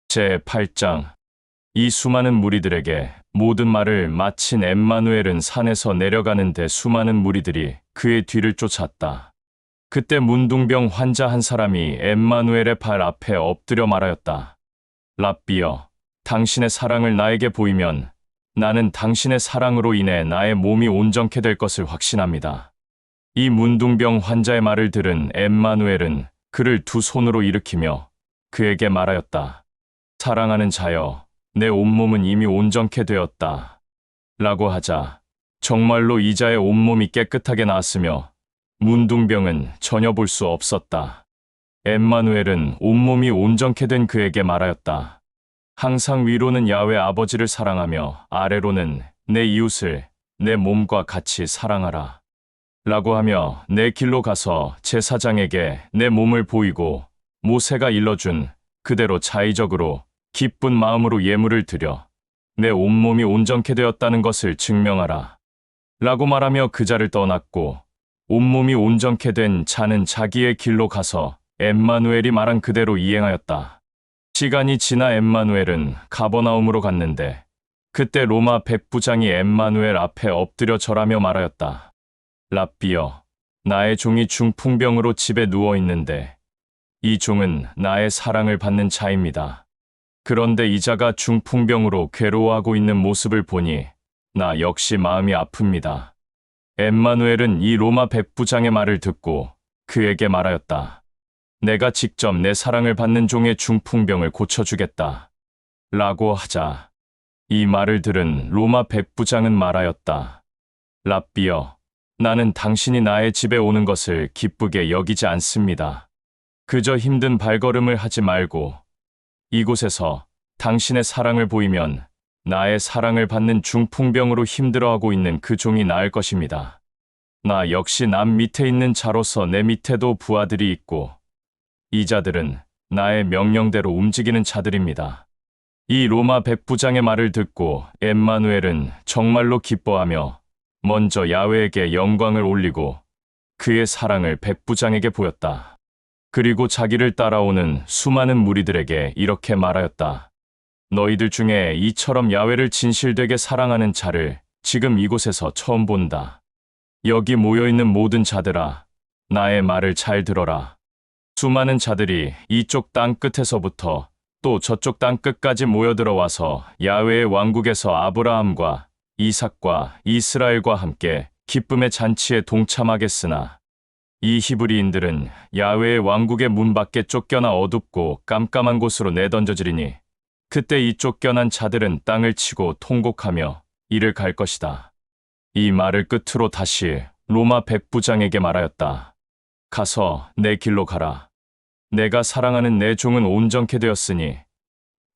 제8장. 이 수많은 무리들에게 모든 말을 마친 엠마누엘은 산에서 내려가는데 수많은 무리들이 그의 뒤를 쫓았다. 그때 문둥병 환자 한 사람이 엠마누엘의 발 앞에 엎드려 말하였다. 랍비여, 당신의 사랑을 나에게 보이면 나는 당신의 사랑으로 인해 나의 몸이 온전케 될 것을 확신합니다. 이 문둥병 환자의 말을 들은 엠마누엘은 그를 두 손으로 일으키며 그에게 말하였다. 사랑하는 자여, 내 온몸은 이미 온전케 되었다. 라고 하자 정말로 이자의 온몸이 깨끗하게 나았으며 문둥병은 전혀 볼 수 없었다. 엠마누엘은 온몸이 온전케 된 그에게 말하였다. 항상 위로는 야훼 아버지를 사랑하며 아래로는 내 이웃을 내 몸과 같이 사랑하라. 라고 하며 내 길로 가서 제사장에게 내 몸을 보이고 모세가 일러준 그대로 자의적으로 기쁜 마음으로 예물을 드려 내 온몸이 온전케 되었다는 것을 증명하라. 라고 말하며 그 자를 떠났고 온몸이 온전케 된 자는 자기의 길로 가서 엠마누엘이 말한 그대로 이행하였다. 시간이 지나 엠마누엘은 가버나움으로 갔는데 그때 로마 백부장이 엠마누엘 앞에 엎드려 절하며 말하였다. 랍비여, 나의 종이 중풍병으로 집에 누워 있는데 이 종은 나의 사랑을 받는 자입니다. 그런데 이 자가 중풍병으로 괴로워하고 있는 모습을 보니 나 역시 마음이 아픕니다. 엠마누엘은 이 로마 백부장의 말을 듣고 그에게 말하였다. 내가 직접 내 사랑을 받는 종의 중풍병을 고쳐주겠다. 라고 하자 이 말을 들은 로마 백부장은 말하였다. 랍비여, 나는 당신이 나의 집에 오는 것을 기쁘게 여기지 않습니다. 그저 힘든 발걸음을 하지 말고 이곳에서 당신의 사랑을 보이면 나의 사랑을 받는 중풍병으로 힘들어하고 있는 그 종이 나을 것입니다. 나 역시 남 밑에 있는 자로서 내 밑에도 부하들이 있고 이 자들은 나의 명령대로 움직이는 자들입니다. 이 로마 백부장의 말을 듣고 엠마누엘은 정말로 기뻐하며 먼저 야훼에게 영광을 올리고 그의 사랑을 백부장에게 보였다. 그리고 자기를 따라오는 수많은 무리들에게 이렇게 말하였다. 너희들 중에 이처럼 야훼를 진실되게 사랑하는 자를 지금 이곳에서 처음 본다. 여기 모여있는 모든 자들아, 나의 말을 잘 들어라. 수많은 자들이 이쪽 땅 끝에서부터 또 저쪽 땅 끝까지 모여들어와서 야훼의 왕국에서 아브라함과 이삭과 이스라엘과 함께 기쁨의 잔치에 동참하겠으나 이 히브리인들은 야훼의 왕국의 문 밖에 쫓겨나 어둡고 깜깜한 곳으로 내던져지리니 그때 이 쫓겨난 자들은 땅을 치고 통곡하며 이를 갈 것이다. 이 말을 끝으로 다시 로마 백부장에게 말하였다. 가서 내 길로 가라. 내가 사랑하는 내 종은 온전케 되었으니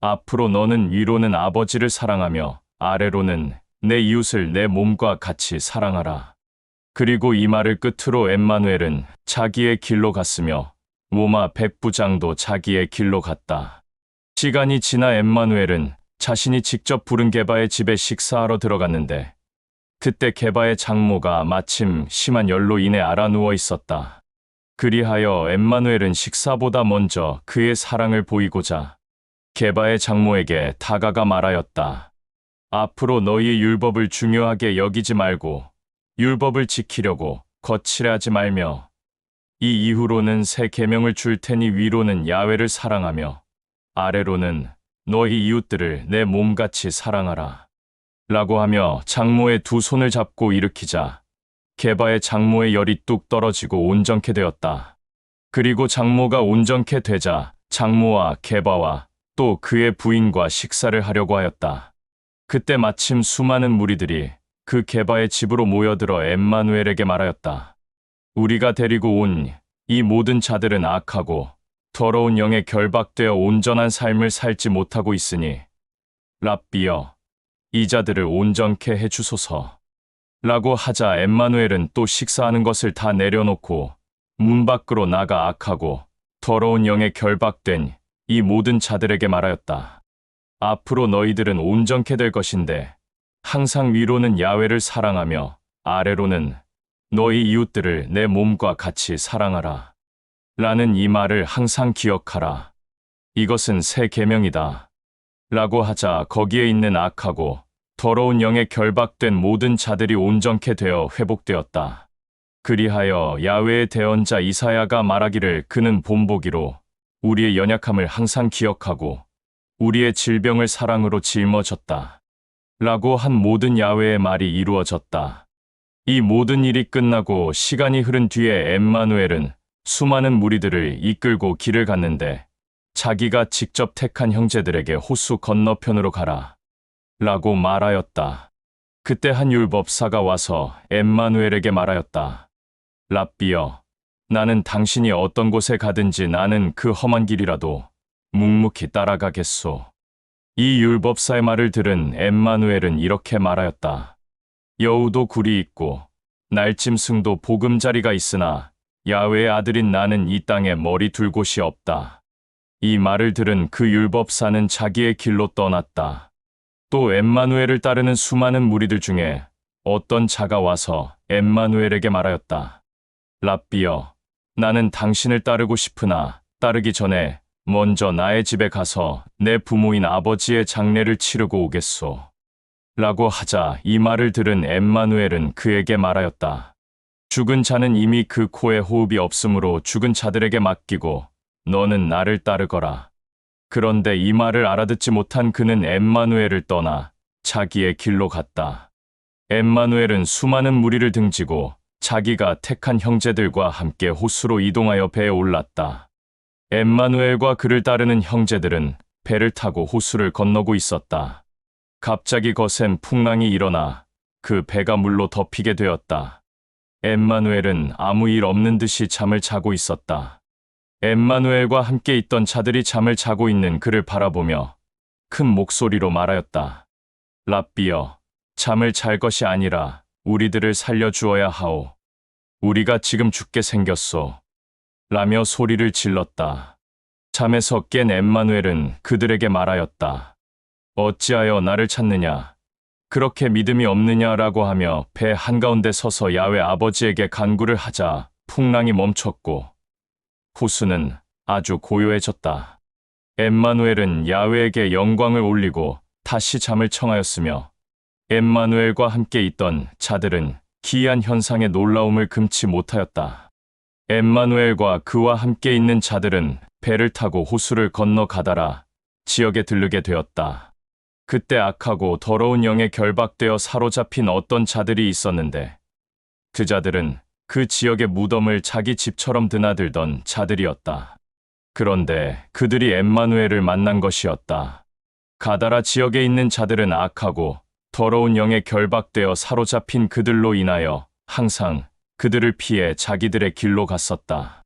앞으로 너는 위로는 아버지를 사랑하며 아래로는 내 이웃을 내 몸과 같이 사랑하라. 그리고 이 말을 끝으로 엠마누엘은 자기의 길로 갔으며 로마 백부장도 자기의 길로 갔다. 시간이 지나 엠마누엘은 자신이 직접 부른 게바의 집에 식사하러 들어갔는데 그때 게바의 장모가 마침 심한 열로 인해 앓아누워 있었다. 그리하여 엠마누엘은 식사보다 먼저 그의 사랑을 보이고자 게바의 장모에게 다가가 말하였다. 앞으로 너희의 율법을 중요하게 여기지 말고 율법을 지키려고 거칠해하지 말며 이 이후로는 새 계명을 줄 테니 위로는 야훼를 사랑하며 아래로는 너희 이웃들을 내 몸같이 사랑하라. 라고 하며 장모의 두 손을 잡고 일으키자 게바의 장모의 열이 뚝 떨어지고 온전케 되었다. 그리고 장모가 온전케 되자 장모와 게바와 또 그의 부인과 식사를 하려고 하였다. 그때 마침 수많은 무리들이 그 게바의 집으로 모여들어 엠마누엘에게 말하였다. 우리가 데리고 온 이 모든 자들은 악하고 더러운 영에 결박되어 온전한 삶을 살지 못하고 있으니 랍비여, 이 자들을 온전케 해주소서. 라고 하자 엠마누엘은 또 식사하는 것을 다 내려놓고 문 밖으로 나가 악하고 더러운 영에 결박된 이 모든 자들에게 말하였다. 앞으로 너희들은 온전케 될 것인데 항상 위로는 야훼를 사랑하며 아래로는 너희 이웃들을 내 몸과 같이 사랑하라. 라는 이 말을 항상 기억하라. 이것은 새 계명이다. 라고 하자 거기에 있는 악하고 더러운 영에 결박된 모든 자들이 온전케 되어 회복되었다. 그리하여 야훼의 대언자 이사야가 말하기를 그는 본보기로 우리의 연약함을 항상 기억하고 우리의 질병을 사랑으로 짊어졌다. 라고 한 모든 야훼의 말이 이루어졌다. 이 모든 일이 끝나고 시간이 흐른 뒤에 엠마누엘은 수많은 무리들을 이끌고 길을 갔는데 자기가 직접 택한 형제들에게 호수 건너편으로 가라. 라고 말하였다. 그때 한 율법사가 와서 엠마누엘에게 말하였다. 랍비여, 나는 당신이 어떤 곳에 가든지 나는 그 험한 길이라도 묵묵히 따라가겠소. 이 율법사의 말을 들은 엠마누엘은 이렇게 말하였다. 여우도 굴이 있고 날짐승도 보금자리가 있으나 야훼의 아들인 나는 이 땅에 머리 둘 곳이 없다. 이 말을 들은 그 율법사는 자기의 길로 떠났다. 또 엠마누엘을 따르는 수많은 무리들 중에 어떤 자가 와서 엠마누엘에게 말하였다. 랍비여, 나는 당신을 따르고 싶으나 따르기 전에 먼저 나의 집에 가서 내 부모인 아버지의 장례를 치르고 오겠소. 라고 하자 이 말을 들은 엠마누엘은 그에게 말하였다. 죽은 자는 이미 그 코에 호흡이 없으므로 죽은 자들에게 맡기고 너는 나를 따르거라. 그런데 이 말을 알아듣지 못한 그는 엠마누엘을 떠나 자기의 길로 갔다. 엠마누엘은 수많은 무리를 등지고 자기가 택한 형제들과 함께 호수로 이동하여 배에 올랐다. 엠마누엘과 그를 따르는 형제들은 배를 타고 호수를 건너고 있었다. 갑자기 거센 풍랑이 일어나 그 배가 물로 덮이게 되었다. 엠마누엘은 아무 일 없는 듯이 잠을 자고 있었다. 엠마누엘과 함께 있던 자들이 잠을 자고 있는 그를 바라보며 큰 목소리로 말하였다. 랍비여, 잠을 잘 것이 아니라 우리들을 살려주어야 하오. 우리가 지금 죽게 생겼소. 라며 소리를 질렀다. 잠에서 깬 엠마누엘은 그들에게 말하였다. 어찌하여 나를 찾느냐? 그렇게 믿음이 없느냐라고 하며 배 한가운데 서서 야훼 아버지에게 간구를 하자 풍랑이 멈췄고 호수는 아주 고요해졌다. 엠마누엘은 야훼에게 영광을 올리고 다시 잠을 청하였으며 엠마누엘과 함께 있던 자들은 기이한 현상의 놀라움을 금치 못하였다. 엠마누엘과 그와 함께 있는 자들은 배를 타고 호수를 건너 가다라 지역에 들르게 되었다. 그때 악하고 더러운 영에 결박되어 사로잡힌 어떤 자들이 있었는데 그 자들은 그 지역의 무덤을 자기 집처럼 드나들던 자들이었다. 그런데 그들이 엠마누엘을 만난 것이었다. 가다라 지역에 있는 자들은 악하고 더러운 영에 결박되어 사로잡힌 그들로 인하여 항상 그들을 피해 자기들의 길로 갔었다.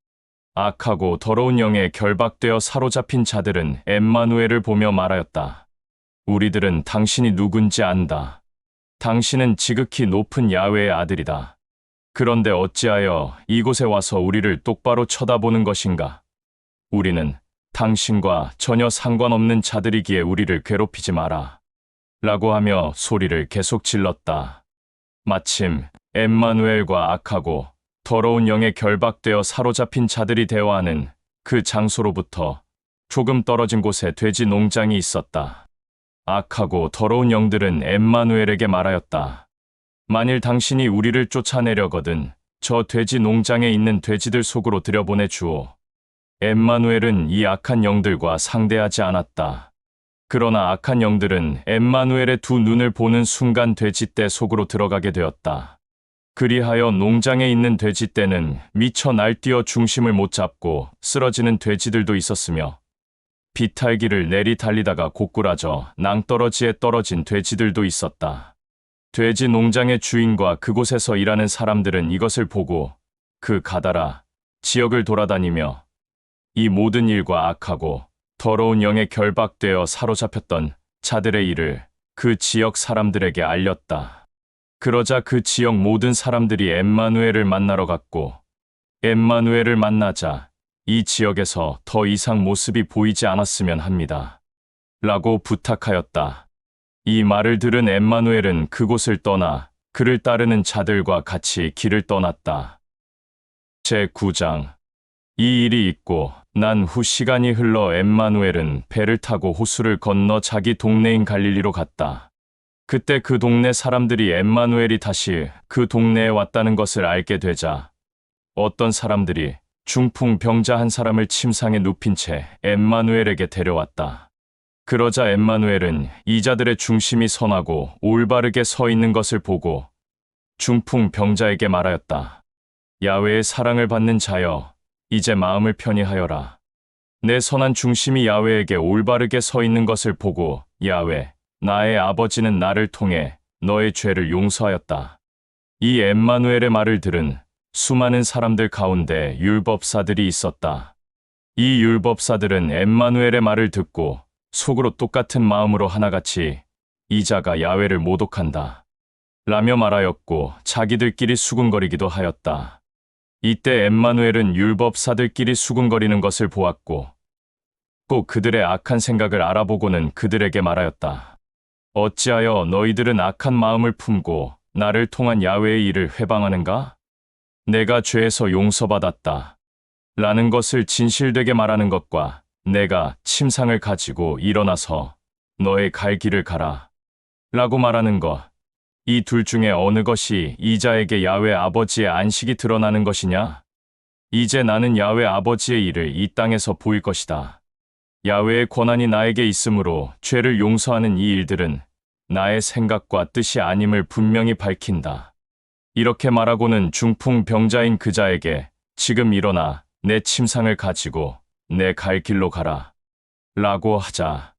악하고 더러운 영에 결박되어 사로잡힌 자들은 엠마누엘을 보며 말하였다. 우리들은 당신이 누군지 안다. 당신은 지극히 높은 야훼의 아들이다. 그런데 어찌하여 이곳에 와서 우리를 똑바로 쳐다보는 것인가? 우리는 당신과 전혀 상관없는 자들이기에 우리를 괴롭히지 마라. 라고 하며 소리를 계속 질렀다. 마침 엠마누엘과 악하고 더러운 영에 결박되어 사로잡힌 자들이 대화하는 그 장소로부터 조금 떨어진 곳에 돼지 농장이 있었다. 악하고 더러운 영들은 엠마누엘에게 말하였다. 만일 당신이 우리를 쫓아내려거든 저 돼지 농장에 있는 돼지들 속으로 들여보내 주오. 엠마누엘은 이 악한 영들과 상대하지 않았다. 그러나 악한 영들은 엠마누엘의 두 눈을 보는 순간 돼지떼 속으로 들어가게 되었다. 그리하여 농장에 있는 돼지떼는 미쳐 날뛰어 중심을 못 잡고 쓰러지는 돼지들도 있었으며 비탈기를 내리 달리다가 고꾸라져 낭떠러지에 떨어진 돼지들도 있었다. 돼지 농장의 주인과 그곳에서 일하는 사람들은 이것을 보고 그 가다라 지역을 돌아다니며 이 모든 일과 악하고 더러운 영에 결박되어 사로잡혔던 자들의 일을 그 지역 사람들에게 알렸다. 그러자 그 지역 모든 사람들이 엠마누엘을 만나러 갔고 엠마누엘을 만나자 이 지역에서 더 이상 모습이 보이지 않았으면 합니다. 라고 부탁하였다. 이 말을 들은 엠마누엘은 그곳을 떠나 그를 따르는 자들과 같이 길을 떠났다. 제9장 이 일이 있고 난 후 시간이 흘러 엠마누엘은 배를 타고 호수를 건너 자기 동네인 갈릴리로 갔다. 그때 그 동네 사람들이 엠마누엘이 다시 그 동네에 왔다는 것을 알게 되자 어떤 사람들이 중풍 병자 한 사람을 침상에 눕힌 채 엠마누엘에게 데려왔다. 그러자 엠마누엘은 이자들의 중심이 선하고 올바르게 서 있는 것을 보고 중풍 병자에게 말하였다. 야훼의 사랑을 받는 자여, 이제 마음을 편히 하여라. 내 선한 중심이 야훼에게 올바르게 서 있는 것을 보고 야훼, 나의 아버지는 나를 통해 너의 죄를 용서하였다. 이 엠마누엘의 말을 들은 수많은 사람들 가운데 율법사들이 있었다. 이 율법사들은 엠마누엘의 말을 듣고 속으로 똑같은 마음으로 하나같이 이 자가 야훼를 모독한다 라며 말하였고 자기들끼리 수군거리기도 하였다. 이때 엠마누엘은 율법사들끼리 수군거리는 것을 보았고 또 그들의 악한 생각을 알아보고는 그들에게 말하였다. 어찌하여 너희들은 악한 마음을 품고 나를 통한 야훼의 일을 회방하는가? 내가 죄에서 용서받았다 라는 것을 진실되게 말하는 것과 내가 침상을 가지고 일어나서 너의 갈 길을 가라 라고 말하는 것, 이 둘 중에 어느 것이 이 자에게 야훼 아버지의 안식이 드러나는 것이냐? 이제 나는 야훼 아버지의 일을 이 땅에서 보일 것이다. 야훼의 권한이 나에게 있으므로 죄를 용서하는 이 일들은 나의 생각과 뜻이 아님을 분명히 밝힌다. 이렇게 말하고는 중풍 병자인 그 자에게 지금 일어나 내 침상을 가지고 내 갈 길로 가라 라고 하자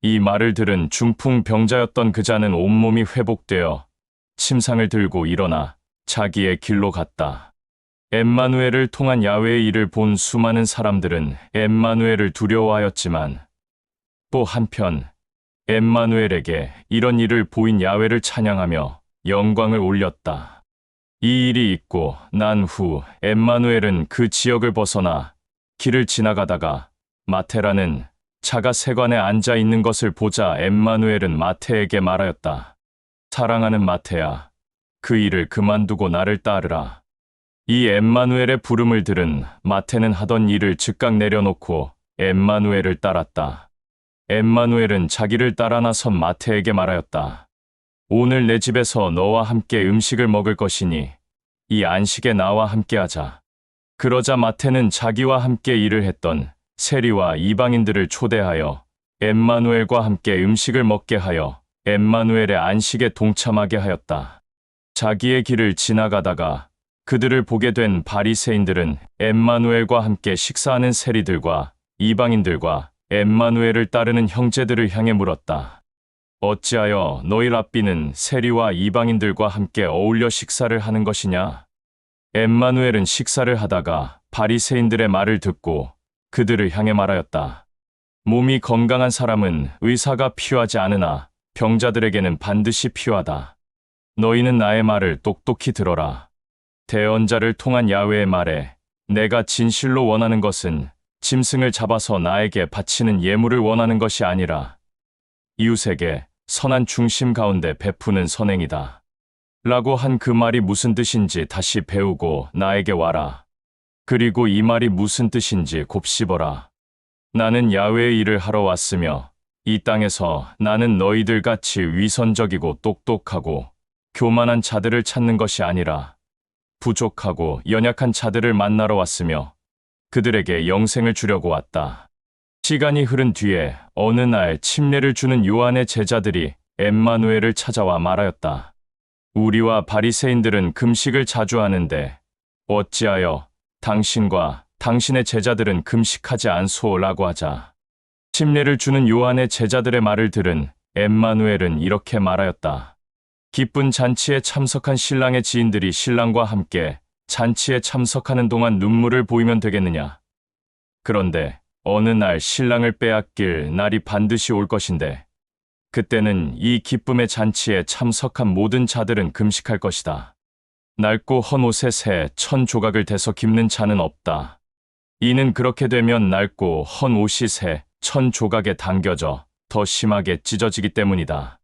이 말을 들은 중풍 병자였던 그 자는 온몸이 회복되어 침상을 들고 일어나 자기의 길로 갔다. 엠마누엘을 통한 야훼의 일을 본 수많은 사람들은 엠마누엘을 두려워하였지만 또 한편 엠마누엘에게 이런 일을 보인 야훼를 찬양하며 영광을 올렸다. 이 일이 있고 난 후 엠마누엘은 그 지역을 벗어나 길을 지나가다가 마테라는 차가 세관에 앉아 있는 것을 보자 엠마누엘은 마테에게 말하였다. 사랑하는 마테야, 그 일을 그만두고 나를 따르라. 이 엠마누엘의 부름을 들은 마테는 하던 일을 즉각 내려놓고 엠마누엘을 따랐다. 엠마누엘은 자기를 따라 나선 마테에게 말하였다. 오늘 내 집에서 너와 함께 음식을 먹을 것이니 이 안식에 나와 함께하자. 그러자 마테는 자기와 함께 일을 했던 세리와 이방인들을 초대하여 엠마누엘과 함께 음식을 먹게 하여 엠마누엘의 안식에 동참하게 하였다. 자기의 길을 지나가다가 그들을 보게 된 바리새인들은 엠마누엘과 함께 식사하는 세리들과 이방인들과 엠마누엘을 따르는 형제들을 향해 물었다. 어찌하여 너희 랍비는 세리와 이방인들과 함께 어울려 식사를 하는 것이냐? 엠마누엘은 식사를 하다가 바리새인들의 말을 듣고 그들을 향해 말하였다. 몸이 건강한 사람은 의사가 필요하지 않으나 병자들에게는 반드시 필요하다. 너희는 나의 말을 똑똑히 들어라. 대언자를 통한 야훼의 말에 내가 진실로 원하는 것은 짐승을 잡아서 나에게 바치는 예물을 원하는 것이 아니라 이웃에게 선한 중심 가운데 베푸는 선행이다. 라고 한 그 말이 무슨 뜻인지 다시 배우고 나에게 와라. 그리고 이 말이 무슨 뜻인지 곱씹어라. 나는 야훼의 일을 하러 왔으며 이 땅에서 나는 너희들 같이 위선적이고 똑똑하고 교만한 자들을 찾는 것이 아니라 부족하고 연약한 자들을 만나러 왔으며 그들에게 영생을 주려고 왔다. 시간이 흐른 뒤에 어느 날 침례를 주는 요한의 제자들이 엠마누엘을 찾아와 말하였다. 우리와 바리새인들은 금식을 자주 하는데 어찌하여 당신과 당신의 제자들은 금식하지 않소라고 하자. 침례를 주는 요한의 제자들의 말을 들은 엠마누엘은 이렇게 말하였다. 기쁜 잔치에 참석한 신랑의 지인들이 신랑과 함께 잔치에 참석하는 동안 눈물을 보이면 되겠느냐? 그런데 어느 날 신랑을 빼앗길 날이 반드시 올 것인데 그때는 이 기쁨의 잔치에 참석한 모든 자들은 금식할 것이다. 낡고 헌 옷에 새 1000조각을 대서 깁는 자는 없다. 이는 그렇게 되면 낡고 헌 옷이 새 1000조각에 당겨져 더 심하게 찢어지기 때문이다.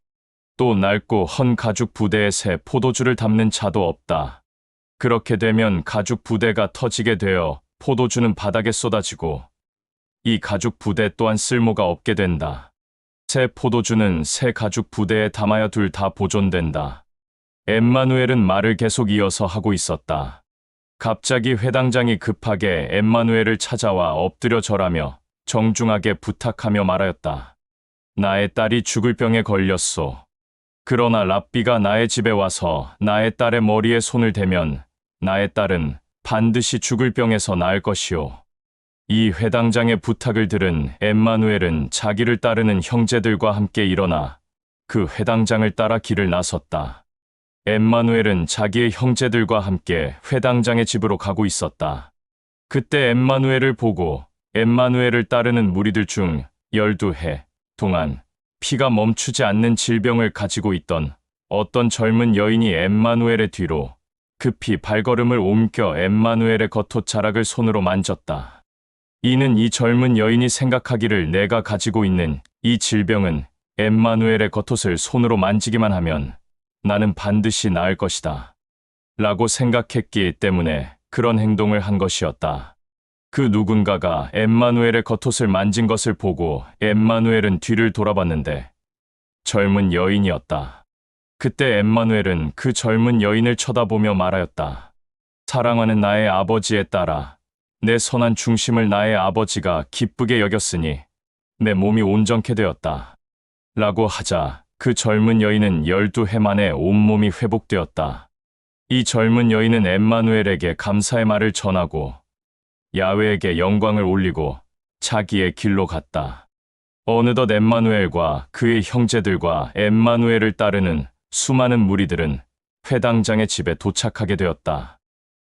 또 낡고 헌 가죽 부대에 새 포도주를 담는 자도 없다. 그렇게 되면 가죽 부대가 터지게 되어 포도주는 바닥에 쏟아지고 이 가죽 부대 또한 쓸모가 없게 된다. 새 포도주는 새 가죽 부대에 담아야 둘 다 보존된다. 엠마누엘은 말을 계속 이어서 하고 있었다. 갑자기 회당장이 급하게 엠마누엘을 찾아와 엎드려 절하며 정중하게 부탁하며 말하였다. 나의 딸이 죽을 병에 걸렸소. 그러나 랍비가 나의 집에 와서 나의 딸의 머리에 손을 대면 나의 딸은 반드시 죽을 병에서 나을 것이오. 이 회당장의 부탁을 들은 엠마누엘은 자기를 따르는 형제들과 함께 일어나 그 회당장을 따라 길을 나섰다. 엠마누엘은 자기의 형제들과 함께 회당장의 집으로 가고 있었다. 그때 엠마누엘을 보고 엠마누엘을 따르는 무리들 중 12해 동안 피가 멈추지 않는 질병을 가지고 있던 어떤 젊은 여인이 엠마누엘의 뒤로 급히 발걸음을 옮겨 엠마누엘의 겉옷자락을 손으로 만졌다. 이는 이 젊은 여인이 생각하기를 내가 가지고 있는 이 질병은 엠마누엘의 겉옷을 손으로 만지기만 하면 나는 반드시 나을 것이다. 라고 생각했기 때문에 그런 행동을 한 것이었다. 그 누군가가 엠마누엘의 겉옷을 만진 것을 보고 엠마누엘은 뒤를 돌아봤는데 젊은 여인이었다. 그때 엠마누엘은 그 젊은 여인을 쳐다보며 말하였다. 사랑하는 나의 아버지의 딸아, 내 선한 중심을 나의 아버지가 기쁘게 여겼으니 내 몸이 온전케 되었다. 라고 하자 그 젊은 여인은 12해 만에 온몸이 회복되었다. 이 젊은 여인은 엠마누엘에게 감사의 말을 전하고 야훼에게 영광을 올리고 자기의 길로 갔다. 어느덧 엠마누엘과 그의 형제들과 엠마누엘을 따르는 수많은 무리들은 회당장의 집에 도착하게 되었다.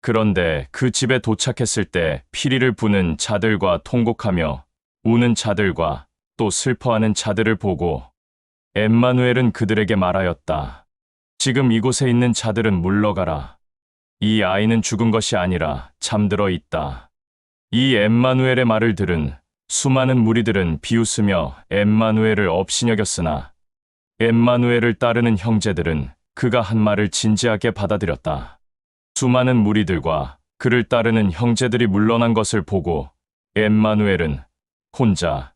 그런데 그 집에 도착했을 때 피리를 부는 자들과 통곡하며 우는 자들과 또 슬퍼하는 자들을 보고 엠마누엘은 그들에게 말하였다. 지금 이곳에 있는 자들은 물러가라. 이 아이는 죽은 것이 아니라 잠들어 있다. 이 엠마누엘의 말을 들은 수많은 무리들은 비웃으며 엠마누엘을 업신여겼으나 엠마누엘을 따르는 형제들은 그가 한 말을 진지하게 받아들였다. 수많은 무리들과 그를 따르는 형제들이 물러난 것을 보고 엠마누엘은 혼자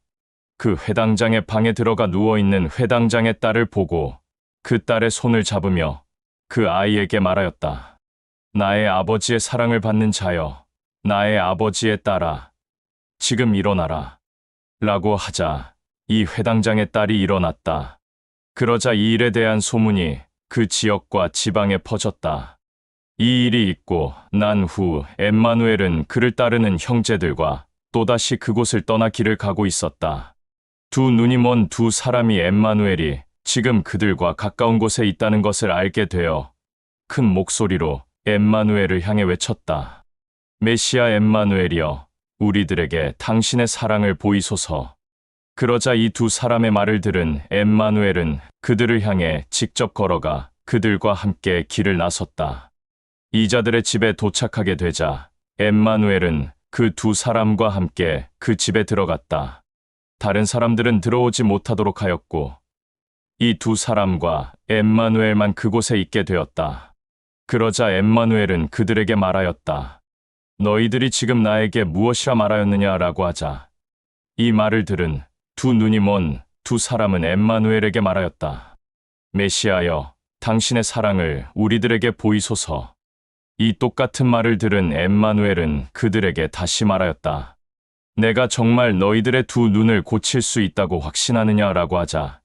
그 회당장의 방에 들어가 누워있는 회당장의 딸을 보고 그 딸의 손을 잡으며 그 아이에게 말하였다. 나의 아버지의 사랑을 받는 자여, 나의 아버지의 딸아, 지금 일어나라. 라고 하자 이 회당장의 딸이 일어났다. 그러자 이 일에 대한 소문이 그 지역과 지방에 퍼졌다. 이 일이 있고 난 후 엠마누엘은 그를 따르는 형제들과 또다시 그곳을 떠나 길을 가고 있었다. 두 눈이 먼 두 사람이 엠마누엘이 지금 그들과 가까운 곳에 있다는 것을 알게 되어 큰 목소리로 엠마누엘을 향해 외쳤다. 메시아 엠마누엘이여, 우리들에게 당신의 사랑을 보이소서. 그러자 이 두 사람의 말을 들은 엠마누엘은 그들을 향해 직접 걸어가 그들과 함께 길을 나섰다. 이자들의 집에 도착하게 되자 엠마누엘은 그 두 사람과 함께 그 집에 들어갔다. 다른 사람들은 들어오지 못하도록 하였고 이 두 사람과 엠마누엘만 그곳에 있게 되었다. 그러자 엠마누엘은 그들에게 말하였다. 너희들이 지금 나에게 무엇이라 말하였느냐라고 하자 이 말을 들은 두 눈이 먼 두 사람은 엠마누엘에게 말하였다. 메시아여, 당신의 사랑을 우리들에게 보이소서. 이 똑같은 말을 들은 엠마누엘은 그들에게 다시 말하였다. 내가 정말 너희들의 두 눈을 고칠 수 있다고 확신하느냐라고 하자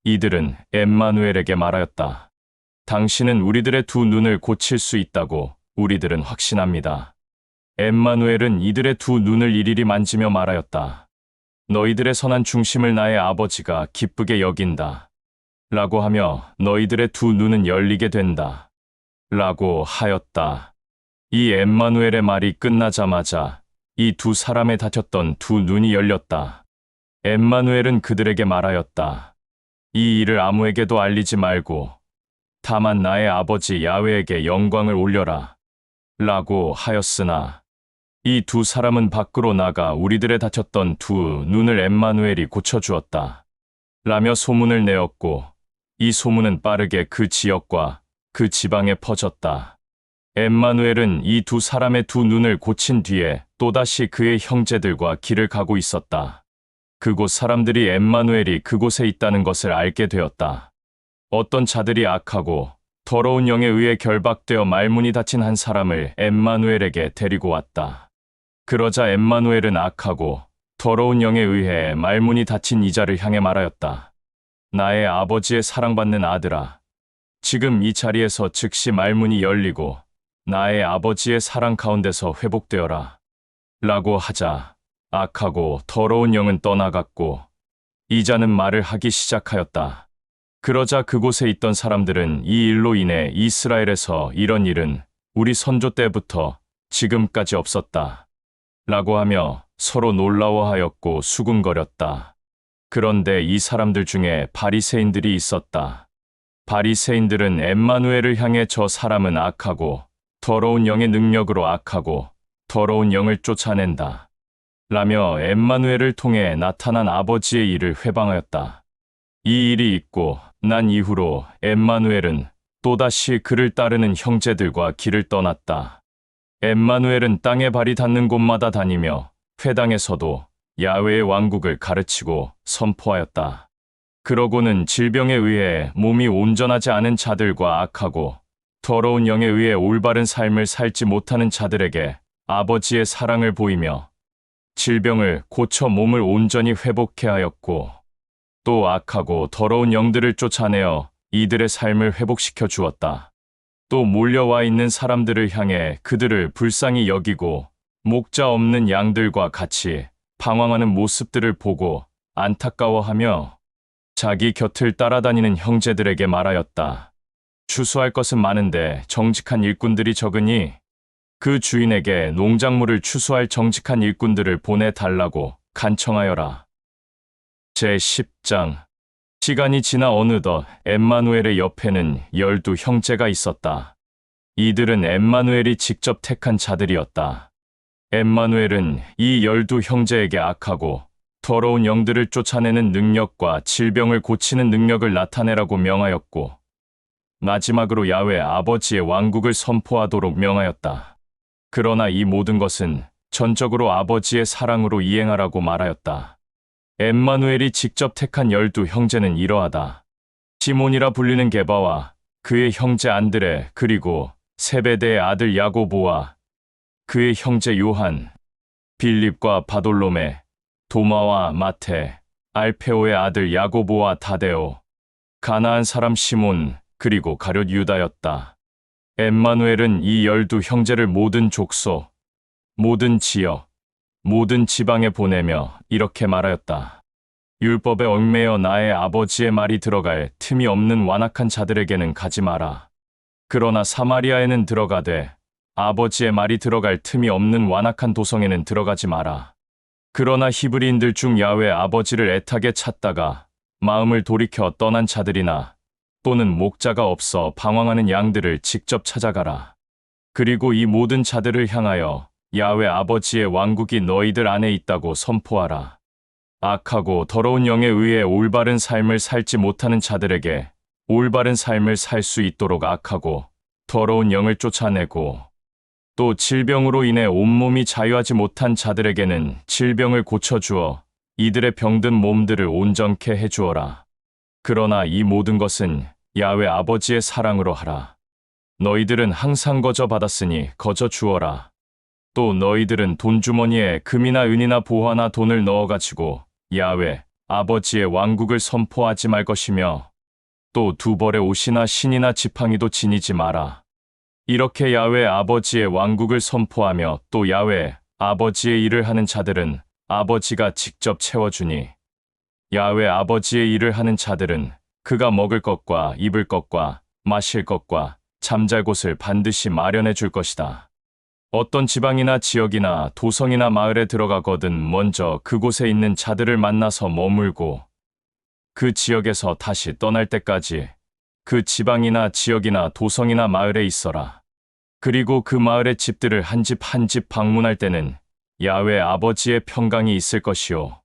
이들은 엠마누엘에게 말하였다. 당신은 우리들의 두 눈을 고칠 수 있다고 우리들은 확신합니다. 엠마누엘은 이들의 두 눈을 일일이 만지며 말하였다. 너희들의 선한 중심을 나의 아버지가 기쁘게 여긴다. 라고 하며 너희들의 두 눈은 열리게 된다. 라고 하였다. 이 엠마누엘의 말이 끝나자마자 이 두 사람의 닫혔던 두 눈이 열렸다. 엠마누엘은 그들에게 말하였다. 이 일을 아무에게도 알리지 말고 다만 나의 아버지 야훼에게 영광을 올려라. 라고 하였으나 이 두 사람은 밖으로 나가 우리들의 닫혔던 두 눈을 엠마누엘이 고쳐주었다. 라며 소문을 내었고 이 소문은 빠르게 그 지역과 그 지방에 퍼졌다. 엠마누엘은 이 두 사람의 두 눈을 고친 뒤에 또다시 그의 형제들과 길을 가고 있었다. 그곳 사람들이 엠마누엘이 그곳에 있다는 것을 알게 되었다. 어떤 자들이 악하고 더러운 영에 의해 결박되어 말문이 닫힌 한 사람을 엠마누엘에게 데리고 왔다. 그러자 엠마누엘은 악하고 더러운 영에 의해 말문이 닫힌 이자를 향해 말하였다. 나의 아버지의 사랑받는 아들아, 지금 이 자리에서 즉시 말문이 열리고 나의 아버지의 사랑 가운데서 회복되어라. 라고 하자 악하고 더러운 영은 떠나갔고 이자는 말을 하기 시작하였다. 그러자 그곳에 있던 사람들은 이 일로 인해 이스라엘에서 이런 일은 우리 선조 때부터 지금까지 없었다. 라고 하며 서로 놀라워하였고 수군거렸다. 그런데 이 사람들 중에 바리새인들이 있었다. 바리새인들은 엠마누엘을 향해 저 사람은 악하고 더러운 영의 능력으로 악하고 더러운 영을 쫓아낸다. 라며 엠마누엘을 통해 나타난 아버지의 일을 회방하였다. 이 일이 있고 난 이후로 엠마누엘은 또다시 그를 따르는 형제들과 길을 떠났다. 엠마누엘은 땅에 발이 닿는 곳마다 다니며 회당에서도 야훼의 왕국을 가르치고 선포하였다. 그러고는 질병에 의해 몸이 온전하지 않은 자들과 악하고 더러운 영에 의해 올바른 삶을 살지 못하는 자들에게 아버지의 사랑을 보이며 질병을 고쳐 몸을 온전히 회복해 하였고 또 악하고 더러운 영들을 쫓아내어 이들의 삶을 회복시켜 주었다. 또 몰려와 있는 사람들을 향해 그들을 불쌍히 여기고 목자 없는 양들과 같이 방황하는 모습들을 보고 안타까워하며 자기 곁을 따라다니는 형제들에게 말하였다. 추수할 것은 많은데 정직한 일꾼들이 적으니 그 주인에게 농작물을 추수할 정직한 일꾼들을 보내달라고 간청하여라. 제10장. 시간이 지나 어느덧 엠마누엘의 옆에는 12 형제가 있었다. 이들은 엠마누엘이 직접 택한 자들이었다. 엠마누엘은 이 12 형제에게 악하고 더러운 영들을 쫓아내는 능력과 질병을 고치는 능력을 나타내라고 명하였고 마지막으로 야훼 아버지의 왕국을 선포하도록 명하였다. 그러나 이 모든 것은 전적으로 아버지의 사랑으로 이행하라고 말하였다. 엠마누엘이 직접 택한 12 형제는 이러하다. 시몬이라 불리는 게바와 그의 형제 안드레 그리고 세베대의 아들 야고보와 그의 형제 요한, 빌립과 바돌로메, 도마와 마테, 알페오의 아들 야고보와 다데오, 가나안 사람 시몬 그리고 가룟 유다였다. 엠마누엘은 이 12 형제를 모든 족속, 모든 지역, 모든 지방에 보내며 이렇게 말하였다. 율법에 얽매여 나의 아버지의 말이 들어갈 틈이 없는 완악한 자들에게는 가지 마라. 그러나 사마리아에는 들어가되 아버지의 말이 들어갈 틈이 없는 완악한 도성에는 들어가지 마라. 그러나 히브리인들 중 야훼 아버지를 애타게 찾다가 마음을 돌이켜 떠난 자들이나 또는 목자가 없어 방황하는 양들을 직접 찾아가라. 그리고 이 모든 자들을 향하여 야훼 아버지의 왕국이 너희들 안에 있다고 선포하라. 악하고 더러운 영에 의해 올바른 삶을 살지 못하는 자들에게 올바른 삶을 살 수 있도록 악하고 더러운 영을 쫓아내고 또 질병으로 인해 온몸이 자유하지 못한 자들에게는 질병을 고쳐주어 이들의 병든 몸들을 온전케 해주어라. 그러나 이 모든 것은 야훼 아버지의 사랑으로 하라. 너희들은 항상 거저 받았으니 거저 주어라. 또 너희들은 돈주머니에 금이나 은이나 보화나 돈을 넣어가지고 야훼 아버지의 왕국을 선포하지 말 것이며 또 두 벌의 옷이나 신이나 지팡이도 지니지 마라. 이렇게 야훼 아버지의 왕국을 선포하며 또 야훼 아버지의 일을 하는 자들은 아버지가 직접 채워주니 야훼 아버지의 일을 하는 자들은 그가 먹을 것과 입을 것과 마실 것과 잠잘 곳을 반드시 마련해 줄 것이다. 어떤 지방이나 지역이나 도성이나 마을에 들어가거든 먼저 그곳에 있는 자들을 만나서 머물고 그 지역에서 다시 떠날 때까지 그 지방이나 지역이나 도성이나 마을에 있어라. 그리고 그 마을의 집들을 한 집 한 집 방문할 때는 야훼 아버지의 평강이 있을 것이요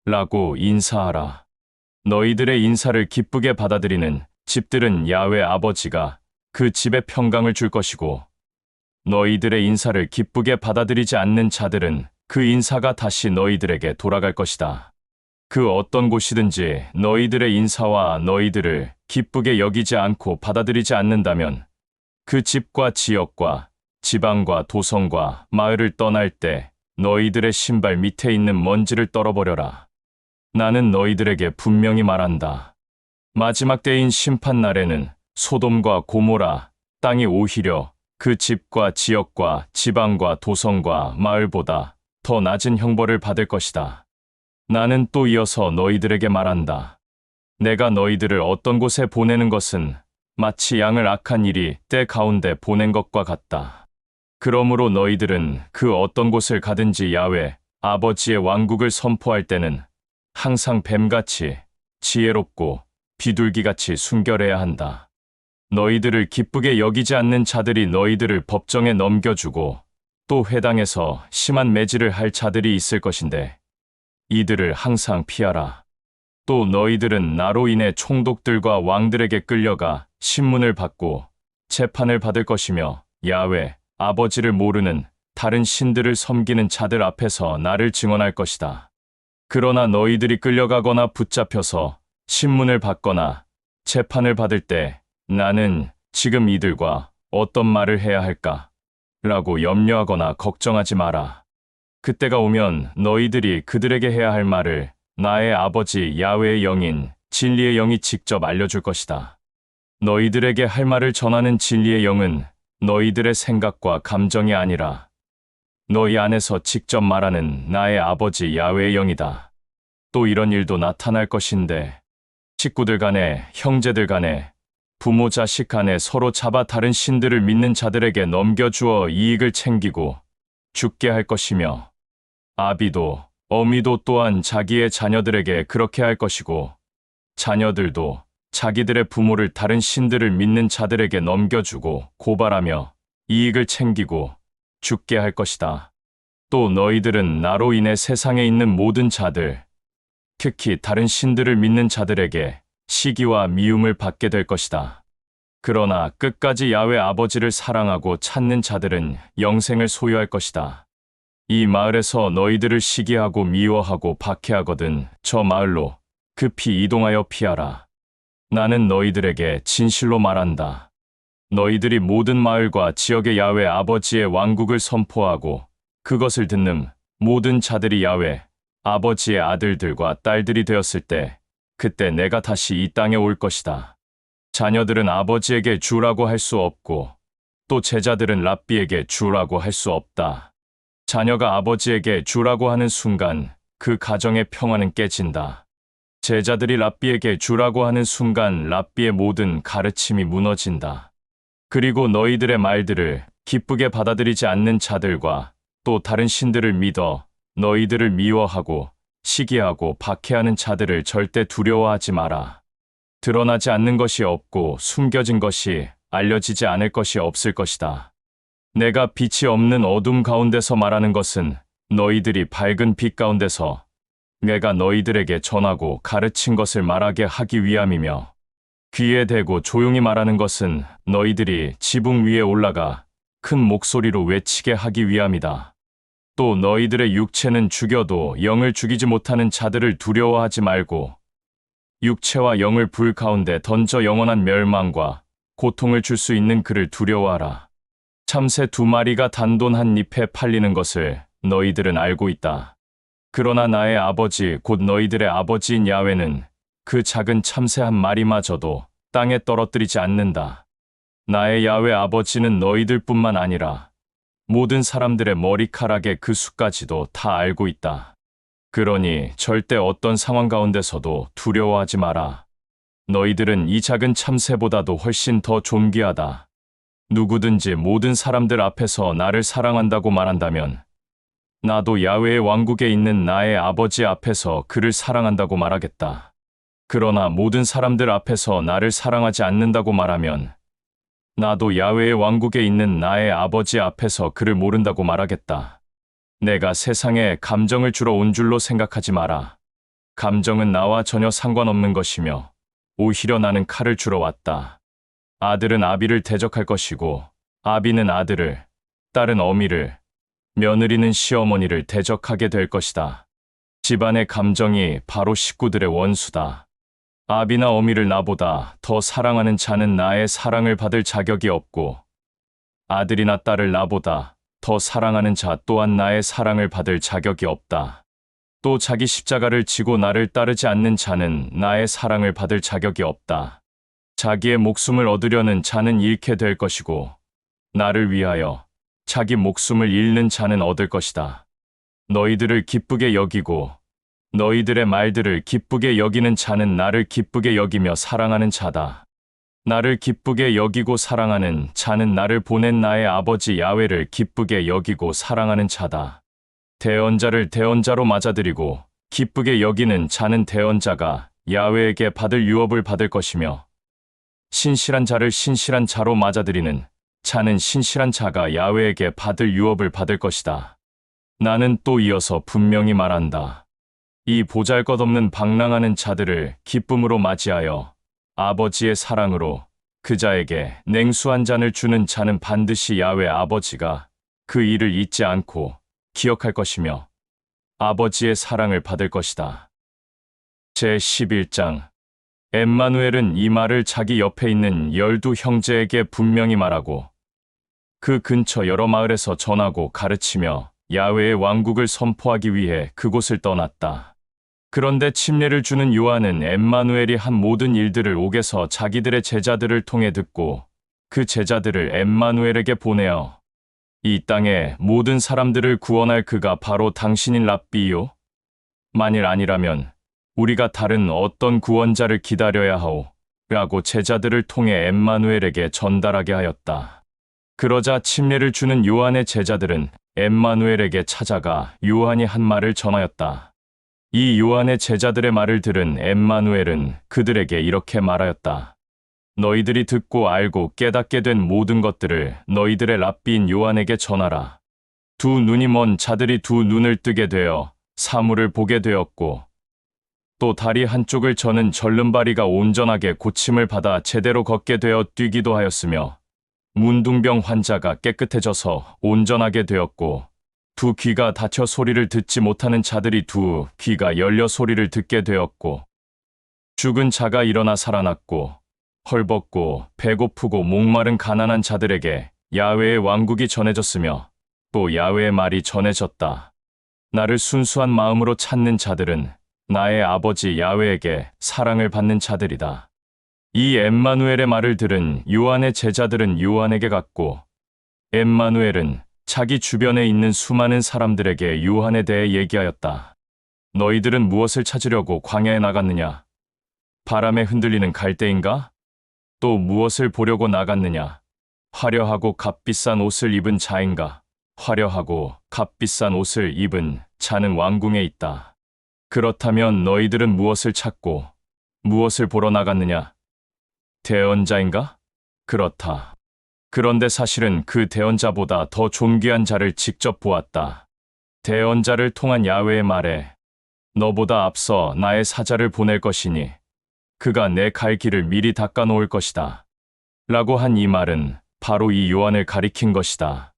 라고 인사하라. 너희들의 인사를 기쁘게 받아들이는 집들은 야훼 아버지가 그 집에 평강을 줄 것이고 너희들의 인사를 기쁘게 받아들이지 않는 자들은 그 인사가 다시 너희들에게 돌아갈 것이다. 그 어떤 곳이든지 너희들의 인사와 너희들을 기쁘게 여기지 않고 받아들이지 않는다면 그 집과 지역과 지방과 도성과 마을을 떠날 때 너희들의 신발 밑에 있는 먼지를 떨어버려라. 나는 너희들에게 분명히 말한다. 마지막 때인 심판 날에는 소돔과 고모라 땅이 오히려 그 집과 지역과 지방과 도성과 마을보다 더 낮은 형벌을 받을 것이다. 나는 또 이어서 너희들에게 말한다. 내가 너희들을 어떤 곳에 보내는 것은 마치 양을 악한 일이 때 가운데 보낸 것과 같다. 그러므로 너희들은 그 어떤 곳을 가든지 야훼 아버지의 왕국을 선포할 때는 항상 뱀같이 지혜롭고 비둘기같이 순결해야 한다. 너희들을 기쁘게 여기지 않는 자들이 너희들을 법정에 넘겨주고 또 회당에서 심한 매질을 할 자들이 있을 것인데 이들을 항상 피하라. 또 너희들은 나로 인해 총독들과 왕들에게 끌려가 신문을 받고 재판을 받을 것이며 야훼 아버지를 모르는 다른 신들을 섬기는 자들 앞에서 나를 증언할 것이다. 그러나 너희들이 끌려가거나 붙잡혀서 신문을 받거나 재판을 받을 때 나는 지금 이들과 어떤 말을 해야 할까? 라고 염려하거나 걱정하지 마라. 그때가 오면 너희들이 그들에게 해야 할 말을 나의 아버지 야훼의 영인 진리의 영이 직접 알려줄 것이다. 너희들에게 할 말을 전하는 진리의 영은 너희들의 생각과 감정이 아니라 너희 안에서 직접 말하는 나의 아버지 야훼의 영이다. 또 이런 일도 나타날 것인데 식구들 간에 형제들 간에 부모 자식 간에 서로 잡아 다른 신들을 믿는 자들에게 넘겨주어 이익을 챙기고 죽게 할 것이며 아비도 어미도 또한 자기의 자녀들에게 그렇게 할 것이고 자녀들도 자기들의 부모를 다른 신들을 믿는 자들에게 넘겨주고 고발하며 이익을 챙기고 죽게 할 것이다. 또 너희들은 나로 인해 세상에 있는 모든 자들, 특히 다른 신들을 믿는 자들에게 시기와 미움을 받게 될 것이다. 그러나 끝까지 야훼 아버지를 사랑하고 찾는 자들은 영생을 소유할 것이다. 이 마을에서 너희들을 시기하고 미워하고 박해하거든 저 마을로 급히 이동하여 피하라. 나는 너희들에게 진실로 말한다. 너희들이 모든 마을과 지역의 야훼 아버지의 왕국을 선포하고 그것을 듣는 모든 자들이 야훼 아버지의 아들들과 딸들이 되었을 때 그때 내가 다시 이 땅에 올 것이다. 자녀들은 아버지에게 주라고 할 수 없고 또 제자들은 랍비에게 주라고 할 수 없다. 자녀가 아버지에게 주라고 하는 순간 그 가정의 평화는 깨진다. 제자들이 랍비에게 주라고 하는 순간 랍비의 모든 가르침이 무너진다. 그리고 너희들의 말들을 기쁘게 받아들이지 않는 자들과 또 다른 신들을 믿어 너희들을 미워하고 시기하고 박해하는 자들을 절대 두려워하지 마라. 드러나지 않는 것이 없고 숨겨진 것이 알려지지 않을 것이 없을 것이다. 내가 빛이 없는 어둠 가운데서 말하는 것은 너희들이 밝은 빛 가운데서 내가 너희들에게 전하고 가르친 것을 말하게 하기 위함이며 귀에 대고 조용히 말하는 것은 너희들이 지붕 위에 올라가 큰 목소리로 외치게 하기 위함이다. 또 너희들의 육체는 죽여도 영을 죽이지 못하는 자들을 두려워하지 말고 육체와 영을 불 가운데 던져 영원한 멸망과 고통을 줄 수 있는 그를 두려워하라. 참새 2마리가 단돈 한 잎에 팔리는 것을 너희들은 알고 있다. 그러나 나의 아버지 곧 너희들의 아버지인 야훼는 그 작은 참새 1마리마저도 땅에 떨어뜨리지 않는다. 나의 야훼 아버지는 너희들뿐만 아니라 모든 사람들의 머리카락의 그 수까지도 다 알고 있다. 그러니 절대 어떤 상황 가운데서도 두려워하지 마라. 너희들은 이 작은 참새보다도 훨씬 더 존귀하다. 누구든지 모든 사람들 앞에서 나를 사랑한다고 말한다면 나도 야훼의 왕국에 있는 나의 아버지 앞에서 그를 사랑한다고 말하겠다. 그러나 모든 사람들 앞에서 나를 사랑하지 않는다고 말하면 나도 야훼의 왕국에 있는 나의 아버지 앞에서 그를 모른다고 말하겠다. 내가 세상에 감정을 주러 온 줄로 생각하지 마라. 감정은 나와 전혀 상관없는 것이며 오히려 나는 칼을 주러 왔다. 아들은 아비를 대적할 것이고 아비는 아들을, 딸은 어미를, 며느리는 시어머니를 대적하게 될 것이다. 집안의 감정이 바로 식구들의 원수다. 아비나 어미를 나보다 더 사랑하는 자는 나의 사랑을 받을 자격이 없고, 아들이나 딸을 나보다 더 사랑하는 자 또한 나의 사랑을 받을 자격이 없다. 또 자기 십자가를 지고 나를 따르지 않는 자는 나의 사랑을 받을 자격이 없다. 자기의 목숨을 얻으려는 자는 잃게 될 것이고, 나를 위하여 자기 목숨을 잃는 자는 얻을 것이다. 너희들을 기쁘게 여기고 너희들의 말들을 기쁘게 여기는 자는 나를 기쁘게 여기며 사랑하는 자다. 나를 기쁘게 여기고 사랑하는 자는 나를 보낸 나의 아버지 야훼를 기쁘게 여기고 사랑하는 자다. 대언자를 대언자로 맞아들이고 기쁘게 여기는 자는 대언자가 야훼에게 받을 유업을 받을 것이며, 신실한 자를 신실한 자로 맞아들이는 자는 신실한 자가 야훼에게 받을 유업을 받을 것이다. 나는 또 이어서 분명히 말한다. 이 보잘것없는 방랑하는 자들을 기쁨으로 맞이하여 아버지의 사랑으로 그 자에게 냉수 한 잔을 주는 자는 반드시 야훼 아버지가 그 일을 잊지 않고 기억할 것이며 아버지의 사랑을 받을 것이다. 제11장. 엠마누엘은 이 말을 자기 옆에 있는 12 형제에게 분명히 말하고 그 근처 여러 마을에서 전하고 가르치며 야훼의 왕국을 선포하기 위해 그곳을 떠났다. 그런데 침례를 주는 요한은 엠마누엘이 한 모든 일들을 옥에서 자기들의 제자들을 통해 듣고 그 제자들을 엠마누엘에게 보내어 이 땅의 모든 사람들을 구원할 그가 바로 당신인 랍비요? 만일 아니라면 우리가 다른 어떤 구원자를 기다려야 하오? 라고 제자들을 통해 엠마누엘에게 전달하게 하였다. 그러자 침례를 주는 요한의 제자들은 엠마누엘에게 찾아가 요한이 한 말을 전하였다. 이 요한의 제자들의 말을 들은 엠마누엘은 그들에게 이렇게 말하였다. 너희들이 듣고 알고 깨닫게 된 모든 것들을 너희들의 랍비인 요한에게 전하라. 두 눈이 먼 자들이 두 눈을 뜨게 되어 사물을 보게 되었고, 또 다리 한쪽을 저는 절름발이가 온전하게 고침을 받아 제대로 걷게 되어 뛰기도 하였으며, 문둥병 환자가 깨끗해져서 온전하게 되었고, 두 귀가 닫혀 소리를 듣지 못하는 자들이 두 귀가 열려 소리를 듣게 되었고, 죽은 자가 일어나 살아났고, 헐벗고 배고프고 목마른 가난한 자들에게 야훼의 왕국이 전해졌으며 또 야훼의 말이 전해졌다. 나를 순수한 마음으로 찾는 자들은 나의 아버지 야훼에게 사랑을 받는 자들이다. 이 엠마누엘의 말을 들은 요한의 제자들은 요한에게 갔고, 엠마누엘은 자기 주변에 있는 수많은 사람들에게 요한에 대해 얘기하였다. 너희들은 무엇을 찾으려고 광야에 나갔느냐? 바람에 흔들리는 갈대인가? 또 무엇을 보려고 나갔느냐? 화려하고 값비싼 옷을 입은 자인가? 화려하고 값비싼 옷을 입은 자는 왕궁에 있다. 그렇다면 너희들은 무엇을 찾고 무엇을 보러 나갔느냐? 대언자인가? 그렇다. 그런데 사실은 그 대언자보다 더 존귀한 자를 직접 보았다. 대언자를 통한 야훼의 말에 너보다 앞서 나의 사자를 보낼 것이니 그가 내 갈 길을 미리 닦아 놓을 것이다. 라고 한 이 말은 바로 이 요한을 가리킨 것이다.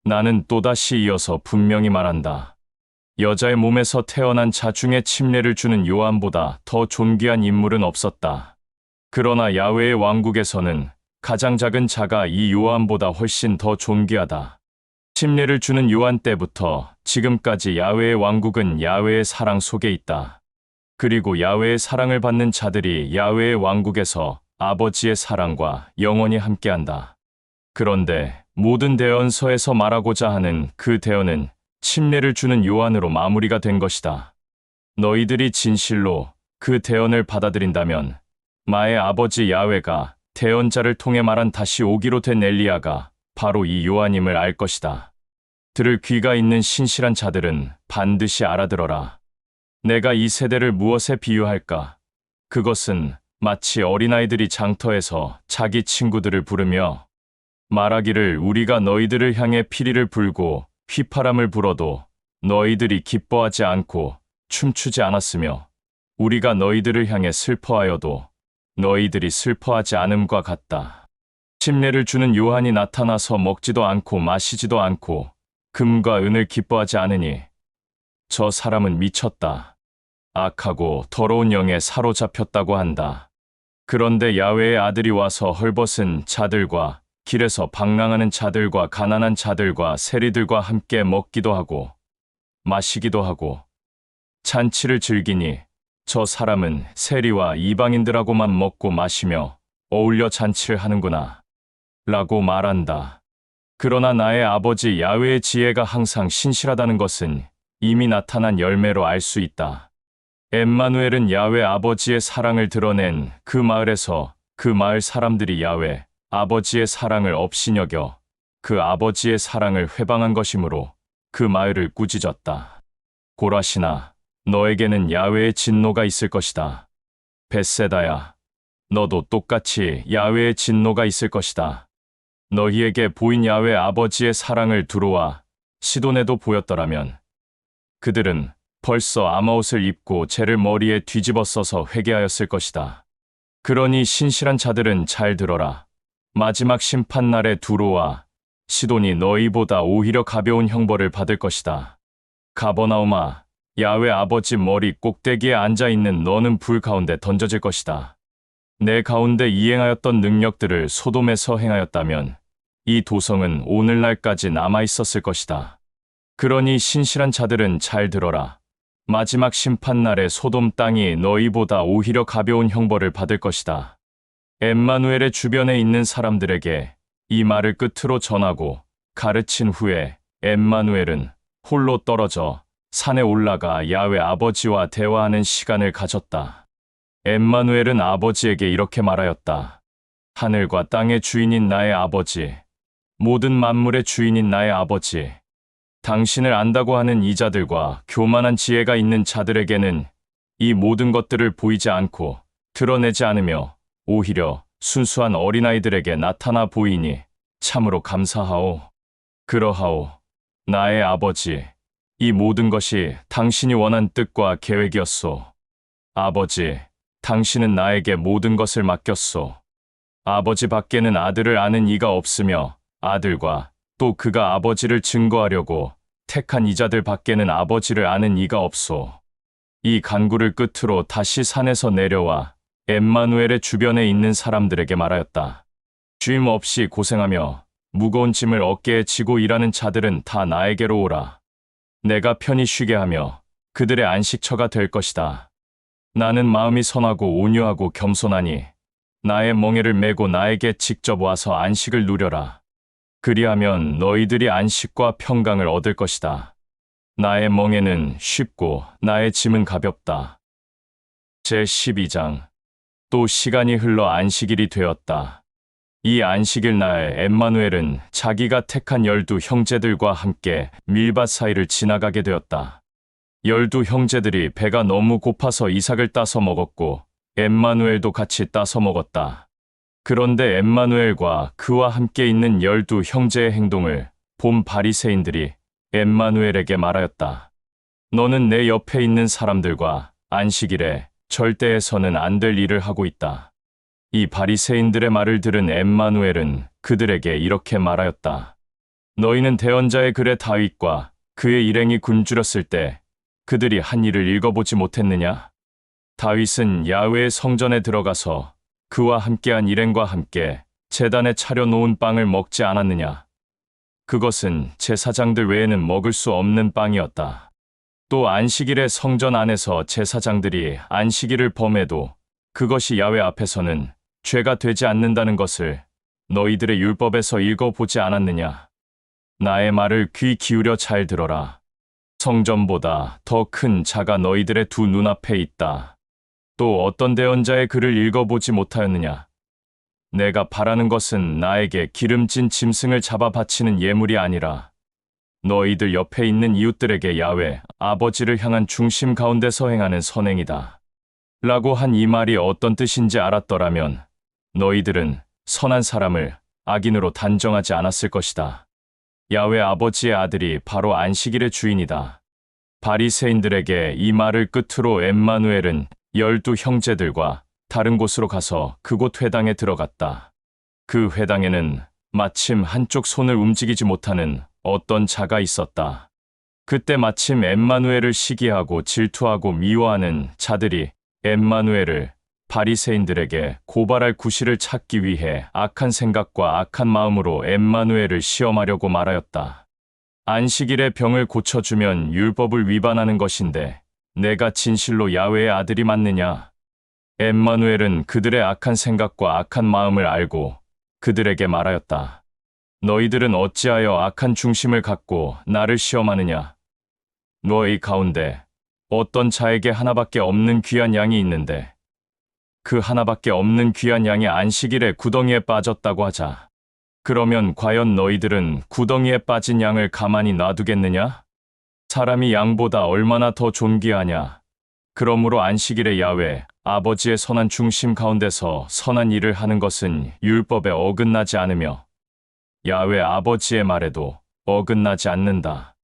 나는 또다시 이어서 분명히 말한다. 여자의 몸에서 태어난 자 중에 침례를 주는 요한보다 더 존귀한 인물은 없었다. 그러나 야훼의 왕국에서는 가장 작은 자가 이 요한보다 훨씬 더 존귀하다. 침례를 주는 요한 때부터 지금까지 야훼의 왕국은 야훼의 사랑 속에 있다. 그리고 야훼의 사랑을 받는 자들이 야훼의 왕국에서 아버지의 사랑과 영원히 함께한다. 그런데 모든 대언서에서 말하고자 하는 그 대언은 침례를 주는 요한으로 마무리가 된 것이다. 너희들이 진실로 그 대언을 받아들인다면 마의 아버지 야훼가 대언자를 통해 말한 다시 오기로 된 엘리야가 바로 이 요한임을 알 것이다. 들을 귀가 있는 신실한 자들은 반드시 알아들어라. 내가 이 세대를 무엇에 비유할까? 그것은 마치 어린아이들이 장터에서 자기 친구들을 부르며 말하기를 우리가 너희들을 향해 피리를 불고 휘파람을 불어도 너희들이 기뻐하지 않고 춤추지 않았으며 우리가 너희들을 향해 슬퍼하여도 너희들이 슬퍼하지 않음과 같다. 침례를 주는 요한이 나타나서 먹지도 않고 마시지도 않고 금과 은을 기뻐하지 않으니 저 사람은 미쳤다. 악하고 더러운 영에 사로잡혔다고 한다. 그런데 야훼의 아들이 와서 헐벗은 자들과 길에서 방랑하는 자들과 가난한 자들과 세리들과 함께 먹기도 하고 마시기도 하고 잔치를 즐기니 저 사람은 세리와 이방인들하고만 먹고 마시며 어울려 잔치를 하는구나 라고 말한다. 그러나 나의 아버지 야훼의 지혜가 항상 신실하다는 것은 이미 나타난 열매로 알 수 있다. 엠마누엘은 야훼 아버지의 사랑을 드러낸 그 마을에서 그 마을 사람들이 야훼 아버지의 사랑을 업신여겨 그 아버지의 사랑을 회방한 것이므로 그 마을을 꾸짖었다. 고라시나, 너에게는 야훼의 진노가 있을 것이다. 벳세다야, 너도 똑같이 야훼의 진노가 있을 것이다. 너희에게 보인 야훼 아버지의 사랑을 두로와 시돈에도 보였더라면 그들은 벌써 암아옷을 입고 죄를 머리에 뒤집어 써서 회개하였을 것이다. 그러니 신실한 자들은 잘 들어라. 마지막 심판날에 두로와 시돈이 너희보다 오히려 가벼운 형벌을 받을 것이다. 가버나움아, 야훼 아버지 머리 꼭대기에 앉아있는 너는 불 가운데 던져질 것이다. 내 가운데 이행하였던 능력들을 소돔에서 행하였다면 이 도성은 오늘날까지 남아있었을 것이다. 그러니 신실한 자들은 잘 들어라. 마지막 심판날에 소돔 땅이 너희보다 오히려 가벼운 형벌을 받을 것이다. 엠마누엘의 주변에 있는 사람들에게 이 말을 끝으로 전하고 가르친 후에 엠마누엘은 홀로 떨어져 산에 올라가 야훼 아버지와 대화하는 시간을 가졌다. 엠마누엘은 아버지에게 이렇게 말하였다. 하늘과 땅의 주인인 나의 아버지, 모든 만물의 주인인 나의 아버지, 당신을 안다고 하는 이자들과 교만한 지혜가 있는 자들에게는 이 모든 것들을 보이지 않고 드러내지 않으며 오히려 순수한 어린아이들에게 나타나 보이니 참으로 감사하오. 그러하오. 나의 아버지, 이 모든 것이 당신이 원한 뜻과 계획이었소. 아버지, 당신은 나에게 모든 것을 맡겼소. 아버지 밖에는 아들을 아는 이가 없으며 아들과 또 그가 아버지를 증거하려고 택한 이자들 밖에는 아버지를 아는 이가 없소. 이 간구를 끝으로 다시 산에서 내려와 엠마누엘의 주변에 있는 사람들에게 말하였다. 쉼 없이 고생하며 무거운 짐을 어깨에 지고 일하는 자들은 다 나에게로 오라. 내가 편히 쉬게 하며 그들의 안식처가 될 것이다. 나는 마음이 선하고 온유하고 겸손하니 나의 멍에를 메고 나에게 직접 와서 안식을 누려라. 그리하면 너희들이 안식과 평강을 얻을 것이다. 나의 멍에는 쉽고 나의 짐은 가볍다. 제12장. 또 시간이 흘러 안식일이 되었다. 이 안식일 날 엠마누엘은 자기가 택한 12 형제들과 함께 밀밭 사이를 지나가게 되었다. 12 형제들이 배가 너무 고파서 이삭을 따서 먹었고 엠마누엘도 같이 따서 먹었다. 그런데 엠마누엘과 그와 함께 있는 12 형제의 행동을 본 바리새인들이 엠마누엘에게 말하였다. 너는 내 옆에 있는 사람들과 안식일에 절대 해서는 안 될 일을 하고 있다. 이 바리새인들의 말을 들은 엠마누엘은 그들에게 이렇게 말하였다. 너희는 대언자의 글에 다윗과 그의 일행이 굶주렸을 때 그들이 한 일을 읽어보지 못했느냐? 다윗은 야훼의 성전에 들어가서 그와 함께한 일행과 함께 제단에 차려놓은 빵을 먹지 않았느냐? 그것은 제사장들 외에는 먹을 수 없는 빵이었다. 또 안식일에 성전 안에서 제사장들이 안식일을 범해도 그것이 야훼 앞에서는 죄가 되지 않는다는 것을 너희들의 율법에서 읽어보지 않았느냐? 나의 말을 귀 기울여 잘 들어라. 성전보다 더 큰 자가 너희들의 두 눈앞에 있다. 또 어떤 대언자의 글을 읽어보지 못하였느냐? 내가 바라는 것은 나에게 기름진 짐승을 잡아 바치는 예물이 아니라 너희들 옆에 있는 이웃들에게 야훼 아버지를 향한 중심 가운데서 행하는 선행이다. 라고 한 이 말이 어떤 뜻인지 알았더라면 너희들은 선한 사람을 악인으로 단정하지 않았을 것이다. 야훼 아버지의 아들이 바로 안식일의 주인이다. 바리새인들에게 이 말을 끝으로 엠마누엘은 12 형제들과 다른 곳으로 가서 그곳 회당에 들어갔다. 그 회당에는 마침 한쪽 손을 움직이지 못하는 어떤 자가 있었다. 그때 마침 엠마누엘을 시기하고 질투하고 미워하는 자들이 엠마누엘을 바리새인들에게 고발할 구실을 찾기 위해 악한 생각과 악한 마음으로 엠마누엘을 시험하려고 말하였다. 안식일에 병을 고쳐주면 율법을 위반하는 것인데 내가 진실로 야훼의 아들이 맞느냐? 엠마누엘은 그들의 악한 생각과 악한 마음을 알고 그들에게 말하였다. 너희들은 어찌하여 악한 중심을 갖고 나를 시험하느냐? 너희 가운데 어떤 자에게 하나밖에 없는 귀한 양이 있는데 그 하나밖에 없는 귀한 양이 안식일에 구덩이에 빠졌다고 하자. 그러면 과연 너희들은 구덩이에 빠진 양을 가만히 놔두겠느냐? 사람이 양보다 얼마나 더 존귀하냐? 그러므로 안식일에 야훼 아버지의 선한 중심 가운데서 선한 일을 하는 것은 율법에 어긋나지 않으며 야훼 아버지의 말에도 어긋나지 않는다.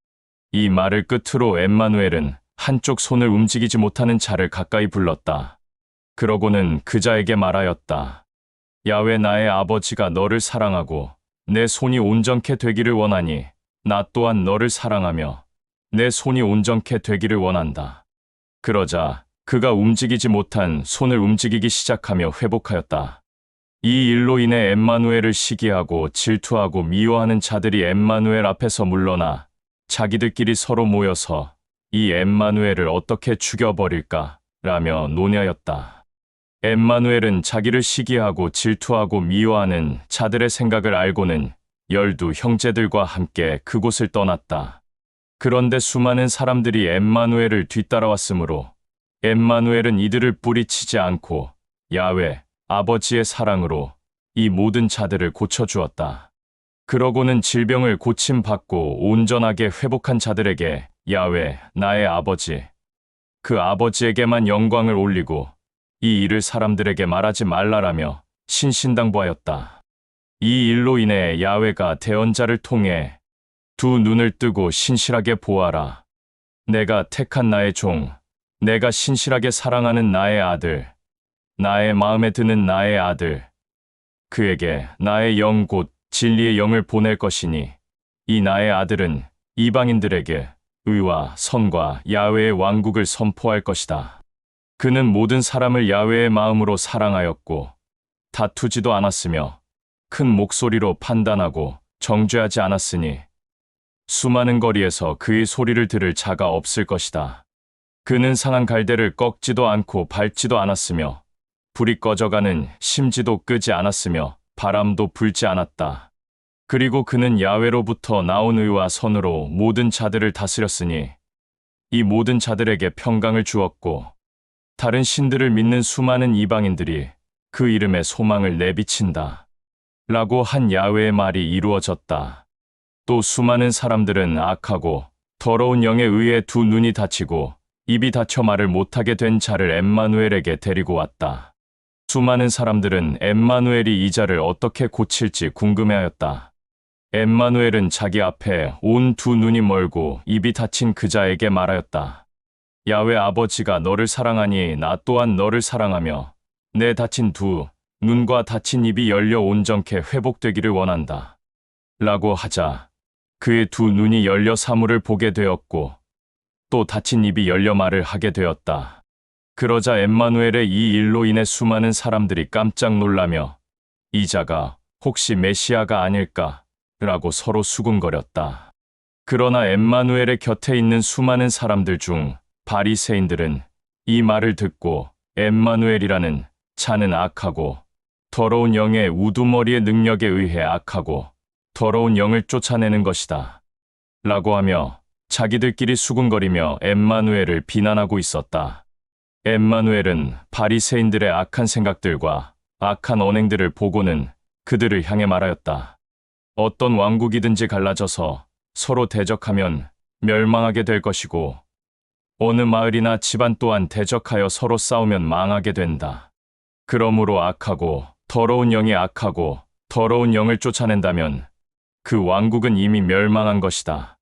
이 말을 끝으로 엠마누엘은 한쪽 손을 움직이지 못하는 자를 가까이 불렀다. 그러고는 그 자에게 말하였다. 야훼 나의 아버지가 너를 사랑하고 내 손이 온전케 되기를 원하니 나 또한 너를 사랑하며 내 손이 온전케 되기를 원한다. 그러자 그가 움직이지 못한 손을 움직이기 시작하며 회복하였다. 이 일로 인해 엠마누엘을 시기하고 질투하고 미워하는 자들이 엠마누엘 앞에서 물러나 자기들끼리 서로 모여서 이 엠마누엘을 어떻게 죽여버릴까 라며 논의하였다. 엠마누엘은 자기를 시기하고 질투하고 미워하는 자들의 생각을 알고는 12 형제들과 함께 그곳을 떠났다. 그런데 수많은 사람들이 엠마누엘을 뒤따라왔으므로 엠마누엘은 이들을 뿌리치지 않고 야훼 아버지의 사랑으로 이 모든 자들을 고쳐주었다. 그러고는 질병을 고침받고 온전하게 회복한 자들에게 야훼 나의 아버지, 그 아버지에게만 영광을 올리고 이 일을 사람들에게 말하지 말라라며 신신당부하였다. 이 일로 인해 야훼가 대언자를 통해 두 눈을 뜨고 신실하게 보아라. 내가 택한 나의 종, 내가 신실하게 사랑하는 나의 아들, 나의 마음에 드는 나의 아들, 그에게 나의 영 곧 진리의 영을 보낼 것이니 이 나의 아들은 이방인들에게 의와 선과 야훼의 왕국을 선포할 것이다. 그는 모든 사람을 야훼의 마음으로 사랑하였고 다투지도 않았으며 큰 목소리로 판단하고 정죄하지 않았으니 수많은 거리에서 그의 소리를 들을 자가 없을 것이다. 그는 상한 갈대를 꺾지도 않고 밟지도 않았으며 불이 꺼져가는 심지도 끄지 않았으며 바람도 불지 않았다. 그리고 그는 야훼로부터 나온 의와 선으로 모든 자들을 다스렸으니 이 모든 자들에게 평강을 주었고 다른 신들을 믿는 수많은 이방인들이 그 이름에 소망을 내비친다. 라고 한 야훼의 말이 이루어졌다. 또 수많은 사람들은 악하고 더러운 영에 의해 두 눈이 다치고 입이 닫혀 말을 못하게 된 자를 엠마누엘에게 데리고 왔다. 수많은 사람들은 엠마누엘이 이 자를 어떻게 고칠지 궁금해하였다. 엠마누엘은 자기 앞에 온 두 눈이 멀고 입이 닫힌 그 자에게 말하였다. 야훼 아버지가 너를 사랑하니 나 또한 너를 사랑하며 내 닫힌 두 눈과 닫힌 입이 열려 온전케 회복되기를 원한다. 라고 하자 그의 두 눈이 열려 사물을 보게 되었고 또 닫힌 입이 열려 말을 하게 되었다. 그러자 엠마누엘의 이 일로 인해 수많은 사람들이 깜짝 놀라며 이 자가 혹시 메시아가 아닐까? 라고 서로 수군거렸다. 그러나 엠마누엘의 곁에 있는 수많은 사람들 중 바리새인들은 이 말을 듣고 엠마누엘이라는 자는 악하고 더러운 영의 우두머리의 능력에 의해 악하고 더러운 영을 쫓아내는 것이다. 라고 하며 자기들끼리 수군거리며 엠마누엘을 비난하고 있었다. 엠마누엘은 바리새인들의 악한 생각들과 악한 언행들을 보고는 그들을 향해 말하였다. 어떤 왕국이든지 갈라져서 서로 대적하면 멸망하게 될 것이고 어느 마을이나 집안 또한 대적하여 서로 싸우면 망하게 된다. 그러므로 악하고 더러운 영이 악하고 더러운 영을 쫓아낸다면 그 왕국은 이미 멸망한 것이다.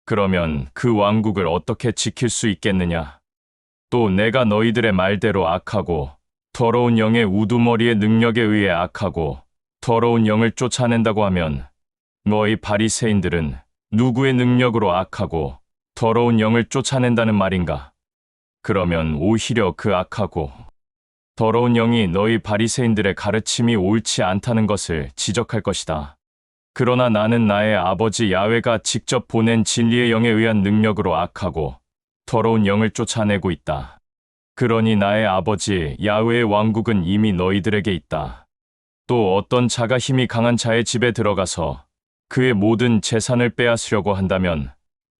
그러면 그 왕국을 어떻게 지킬 수 있겠느냐? 또 내가 너희들의 말대로 악하고 더러운 영의 우두머리의 능력에 의해 악하고 더러운 영을 쫓아낸다고 하면 너희 바리새인들은 누구의 능력으로 악하고 더러운 영을 쫓아낸다는 말인가? 그러면 오히려 그 악하고 더러운 영이 너희 바리새인들의 가르침이 옳지 않다는 것을 지적할 것이다. 그러나 나는 나의 아버지 야훼가 직접 보낸 진리의 영에 의한 능력으로 악하고 더러운 영을 쫓아내고 있다. 그러니 나의 아버지 야훼의 왕국은 이미 너희들에게 있다. 또 어떤 자가 힘이 강한 자의 집에 들어가서 그의 모든 재산을 빼앗으려고 한다면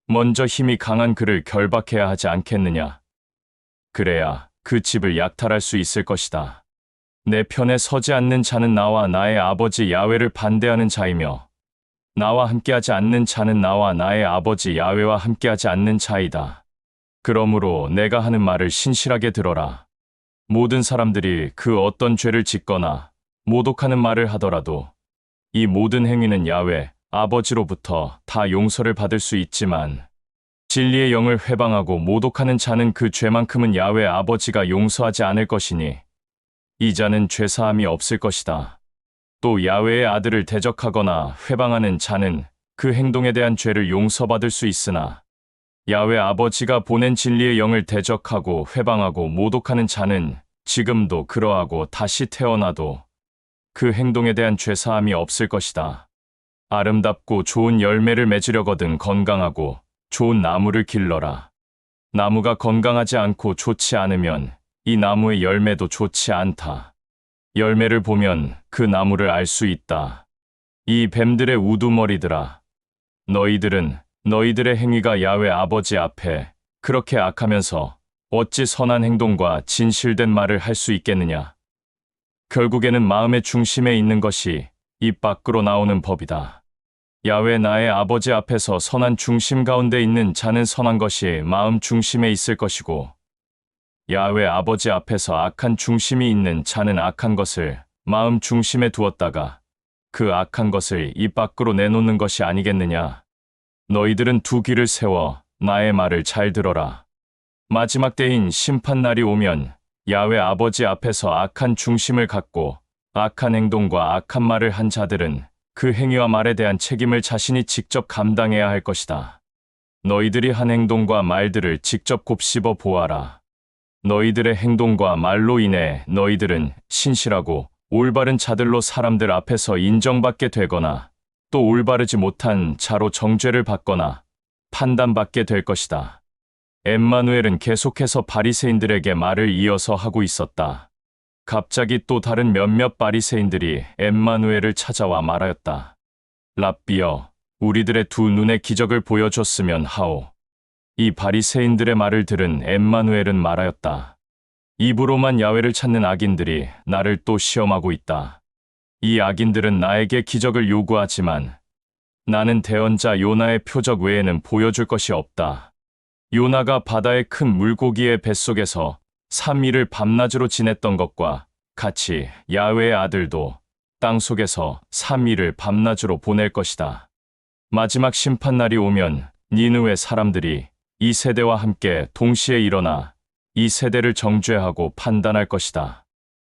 먼저 힘이 강한 그를 결박해야 하지 않겠느냐? 그래야 그 집을 약탈할 수 있을 것이다. 내 편에 서지 않는 자는 나와 나의 아버지 야훼를 반대하는 자이며 나와 함께하지 않는 자는 나와 나의 아버지 야훼와 함께하지 않는 자이다. 그러므로 내가 하는 말을 신실하게 들어라. 모든 사람들이 그 어떤 죄를 짓거나 모독하는 말을 하더라도 이 모든 행위는 야훼 아버지로부터 다 용서를 받을 수 있지만 진리의 영을 회방하고 모독하는 자는 그 죄만큼은 야훼 아버지가 용서하지 않을 것이니 이 자는 죄사함이 없을 것이다. 또 야훼의 아들을 대적하거나 회방하는 자는 그 행동에 대한 죄를 용서받을 수 있으나 야훼 아버지가 보낸 진리의 영을 대적하고 회방하고 모독하는 자는 지금도 그러하고 다시 태어나도 그 행동에 대한 죄사함이 없을 것이다. 아름답고 좋은 열매를 맺으려거든 건강하고 좋은 나무를 길러라. 나무가 건강하지 않고 좋지 않으면 이 나무의 열매도 좋지 않다. 열매를 보면 그 나무를 알 수 있다. 이 뱀들의 우두머리들아, 너희들은 너희들의 행위가 야훼 아버지 앞에 그렇게 악하면서 어찌 선한 행동과 진실된 말을 할 수 있겠느냐? 결국에는 마음의 중심에 있는 것이 입 밖으로 나오는 법이다. 야훼 나의 아버지 앞에서 선한 중심 가운데 있는 자는 선한 것이 마음 중심에 있을 것이고 야훼 아버지 앞에서 악한 중심이 있는 자는 악한 것을 마음 중심에 두었다가 그 악한 것을 입 밖으로 내놓는 것이 아니겠느냐. 너희들은 두 귀를 세워 나의 말을 잘 들어라. 마지막 때인 심판날이 오면 야훼 아버지 앞에서 악한 중심을 갖고 악한 행동과 악한 말을 한 자들은 그 행위와 말에 대한 책임을 자신이 직접 감당해야 할 것이다. 너희들이 한 행동과 말들을 직접 곱씹어 보아라. 너희들의 행동과 말로 인해 너희들은 신실하고 올바른 자들로 사람들 앞에서 인정받게 되거나 또 올바르지 못한 자로 정죄를 받거나 판단받게 될 것이다. 엠마누엘은 계속해서 바리새인들에게 말을 이어서 하고 있었다. 갑자기 또 다른 몇몇 바리새인들이 엠마누엘을 찾아와 말하였다. 랍비여, 우리들의 두 눈의 기적을 보여줬으면 하오. 이 바리새인들의 말을 들은 엠마누엘은 말하였다. 입으로만 야훼를 찾는 악인들이 나를 또 시험하고 있다. 이 악인들은 나에게 기적을 요구하지만 나는 대언자 요나의 표적 외에는 보여줄 것이 없다. 요나가 바다의 큰 물고기의 뱃속에서 3일을 밤낮으로 지냈던 것과 같이 야훼의 아들도 땅속에서 3일을 밤낮으로 보낼 것이다. 마지막 심판날이 오면 니느웨 사람들이 이 세대와 함께 동시에 일어나 이 세대를 정죄하고 판단할 것이다.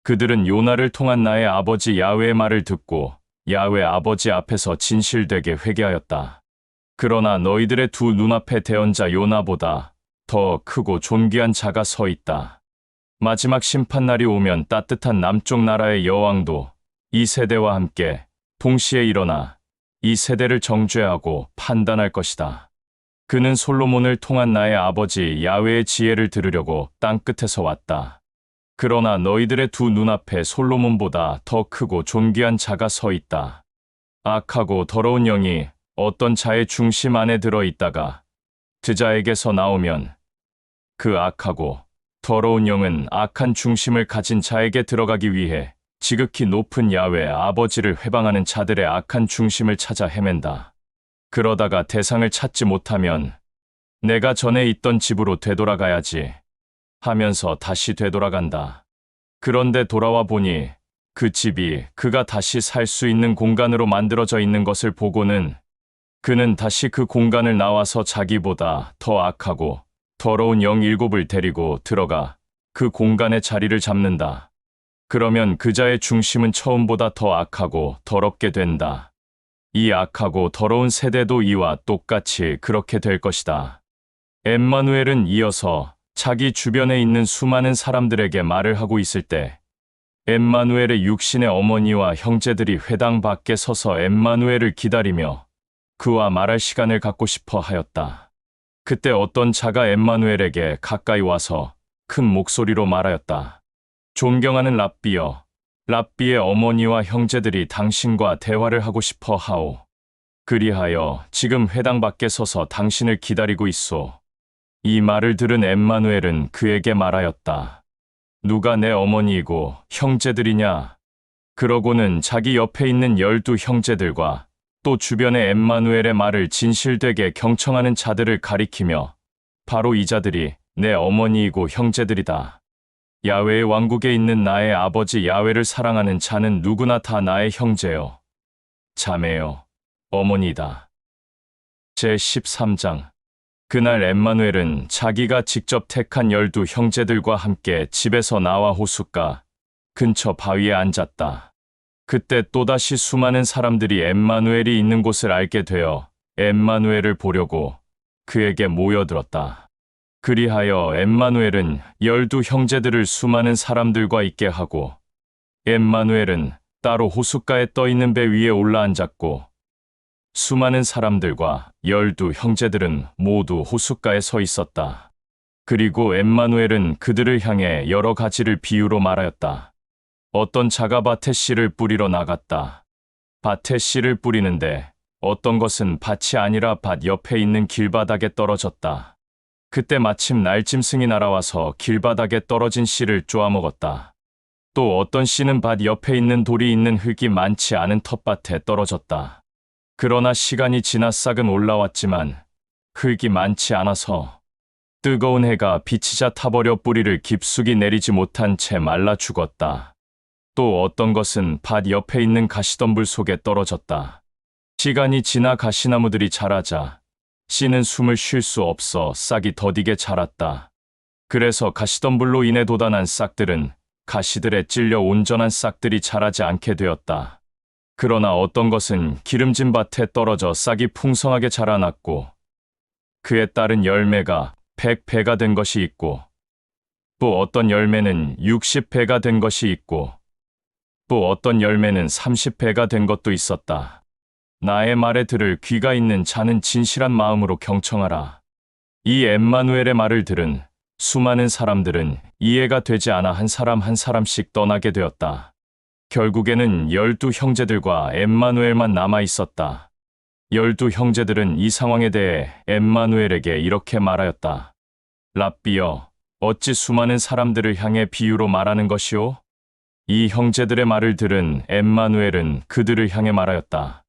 그들은 요나를 통한 나의 아버지 야훼의 말을 듣고 야훼 아버지 앞에서 진실되게 회개하였다. 그러나 너희들의 두 눈앞에 대언자 요나보다 더 크고 존귀한 자가 서 있다. 마지막 심판날이 오면 따뜻한 남쪽 나라의 여왕도 이 세대와 함께 동시에 일어나 이 세대를 정죄하고 판단할 것이다. 그는 솔로몬을 통한 나의 아버지 야훼의 지혜를 들으려고 땅끝에서 왔다. 그러나 너희들의 두 눈앞에 솔로몬보다 더 크고 존귀한 자가 서 있다. 악하고 더러운 영이 어떤 자의 중심 안에 들어 있다가 그 자에게서 나오면 그 악하고 더러운 영은 악한 중심을 가진 자에게 들어가기 위해 지극히 높은 야훼 아버지를 회방하는 자들의 악한 중심을 찾아 헤맨다. 그러다가 대상을 찾지 못하면 내가 전에 있던 집으로 되돌아가야지 하면서 다시 되돌아간다. 그런데 돌아와 보니 그 집이 그가 다시 살 수 있는 공간으로 만들어져 있는 것을 보고는 그는 다시 그 공간을 나와서 자기보다 더 악하고 더러운 영 7을 데리고 들어가 그 공간의 자리를 잡는다. 그러면 그 자의 중심은 처음보다 더 악하고 더럽게 된다. 이 악하고 더러운 세대도 이와 똑같이 그렇게 될 것이다. 엠마누엘은 이어서 자기 주변에 있는 수많은 사람들에게 말을 하고 있을 때 엠마누엘의 육신의 어머니와 형제들이 회당 밖에 서서 엠마누엘을 기다리며 그와 말할 시간을 갖고 싶어 하였다. 그때 어떤 자가 엠마누엘에게 가까이 와서 큰 목소리로 말하였다. 존경하는 랍비여, 랍비의 어머니와 형제들이 당신과 대화를 하고 싶어 하오. 그리하여 지금 회당 밖에 서서 당신을 기다리고 있소. 이 말을 들은 엠마누엘은 그에게 말하였다. 누가 내 어머니이고 형제들이냐? 그러고는 자기 옆에 있는 12 형제들과 또 주변의 엠마누엘의 말을 진실되게 경청하는 자들을 가리키며 바로 이 자들이 내 어머니이고 형제들이다. 야훼의 왕국에 있는 나의 아버지 야훼를 사랑하는 자는 누구나 다 나의 형제요, 자매요, 어머니다. 제13장. 그날 엠마누엘은 자기가 직접 택한 12 형제들과 함께 집에서 나와 호숫가 근처 바위에 앉았다. 그때 또다시 수많은 사람들이 엠마누엘이 있는 곳을 알게 되어 엠마누엘을 보려고 그에게 모여들었다. 그리하여 엠마누엘은 12 형제들을 수많은 사람들과 있게 하고 엠마누엘은 따로 호숫가에 떠 있는 배 위에 올라앉았고 수많은 사람들과 12 형제들은 모두 호숫가에 서 있었다. 그리고 엠마누엘은 그들을 향해 여러 가지를 비유로 말하였다. 어떤 자가 밭에 씨를 뿌리러 나갔다. 밭에 씨를 뿌리는데 어떤 것은 밭이 아니라 밭 옆에 있는 길바닥에 떨어졌다. 그때 마침 날짐승이 날아와서 길바닥에 떨어진 씨를 쪼아먹었다. 또 어떤 씨는 밭 옆에 있는 돌이 있는 흙이 많지 않은 텃밭에 떨어졌다. 그러나 시간이 지나 싹은 올라왔지만 흙이 많지 않아서 뜨거운 해가 비치자 타버려 뿌리를 깊숙이 내리지 못한 채 말라 죽었다. 또 어떤 것은 밭 옆에 있는 가시덤불 속에 떨어졌다. 시간이 지나 가시나무들이 자라자 씨는 숨을 쉴 수 없어 싹이 더디게 자랐다. 그래서 가시덤불로 인해 돋아난 싹들은 가시들에 찔려 온전한 싹들이 자라지 않게 되었다. 그러나 어떤 것은 기름진 밭에 떨어져 싹이 풍성하게 자라났고 그에 따른 열매가 100배가 된 것이 있고 또 어떤 열매는 60배가 된 것이 있고 또 어떤 열매는 30배가 된 것도 있었다. 나의 말에 들을 귀가 있는 자는 진실한 마음으로 경청하라. 이 엠마누엘의 말을 들은 수많은 사람들은 이해가 되지 않아 한 사람 한 사람씩 떠나게 되었다. 결국에는 12 형제들과 엠마누엘만 남아 있었다. 12 형제들은 이 상황에 대해 엠마누엘에게 이렇게 말하였다. 랍비여, 어찌 수많은 사람들을 향해 비유로 말하는 것이오? 이 형제들의 말을 들은 엠마누엘은 그들을 향해 말하였다.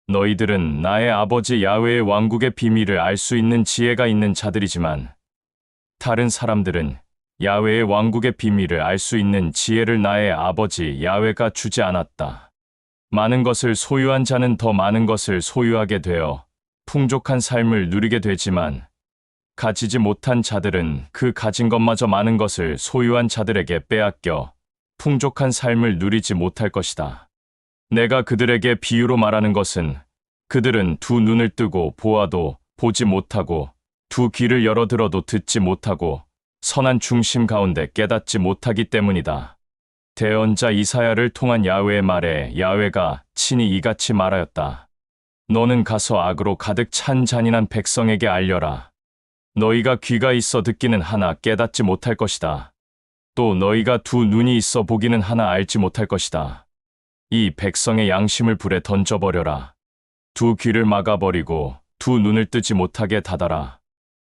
너희들은 나의 아버지 야훼의 왕국의 비밀을 알 수 있는 지혜가 있는 자들이지만 다른 사람들은 야훼의 왕국의 비밀을 알 수 있는 지혜를 나의 아버지 야훼가 주지 않았다. 많은 것을 소유한 자는 더 많은 것을 소유하게 되어 풍족한 삶을 누리게 되지만 가지지 못한 자들은 그 가진 것마저 많은 것을 소유한 자들에게 빼앗겨 풍족한 삶을 누리지 못할 것이다. 내가 그들에게 비유로 말하는 것은 그들은 두 눈을 뜨고 보아도 보지 못하고 두 귀를 열어 들어도 듣지 못하고 선한 중심 가운데 깨닫지 못하기 때문이다. 대언자 이사야를 통한 야훼의 말에 야훼가 친히 이같이 말하였다. 너는 가서 악으로 가득 찬 잔인한 백성에게 알려라. 너희가 귀가 있어 듣기는 하나 깨닫지 못할 것이다. 또 너희가 두 눈이 있어 보기는 하나 알지 못할 것이다. 이 백성의 양심을 불에 던져버려라. 두 귀를 막아버리고 두 눈을 뜨지 못하게 닫아라.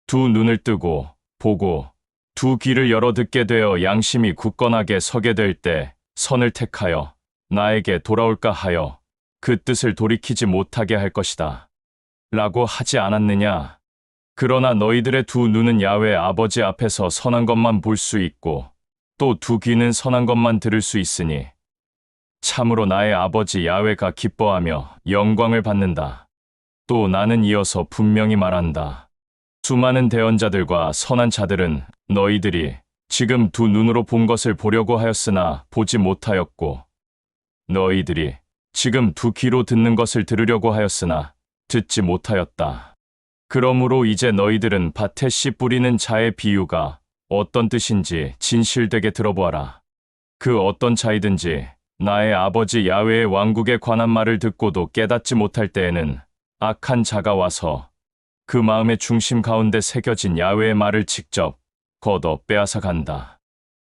두 눈을 뜨고 보고 두 귀를 열어 듣게 되어 양심이 굳건하게 서게 될 때 선을 택하여 나에게 돌아올까 하여 그 뜻을 돌이키지 못하게 할 것이다. 라고 하지 않았느냐? 그러나 너희들의 두 눈은 야훼 아버지 앞에서 선한 것만 볼 수 있고 또 두 귀는 선한 것만 들을 수 있으니 참으로 나의 아버지 야훼가 기뻐하며 영광을 받는다. 또 나는 이어서 분명히 말한다. 수많은 대언자들과 선한 자들은 너희들이 지금 두 눈으로 본 것을 보려고 하였으나 보지 못하였고, 너희들이 지금 두 귀로 듣는 것을 들으려고 하였으나 듣지 못하였다. 그러므로 이제 너희들은 밭에 씨 뿌리는 자의 비유가 어떤 뜻인지 진실되게 들어보아라. 그 어떤 자이든지 나의 아버지 야훼의 왕국에 관한 말을 듣고도 깨닫지 못할 때에는 악한 자가 와서 그 마음의 중심 가운데 새겨진 야훼의 말을 직접 걷어 빼앗아 간다.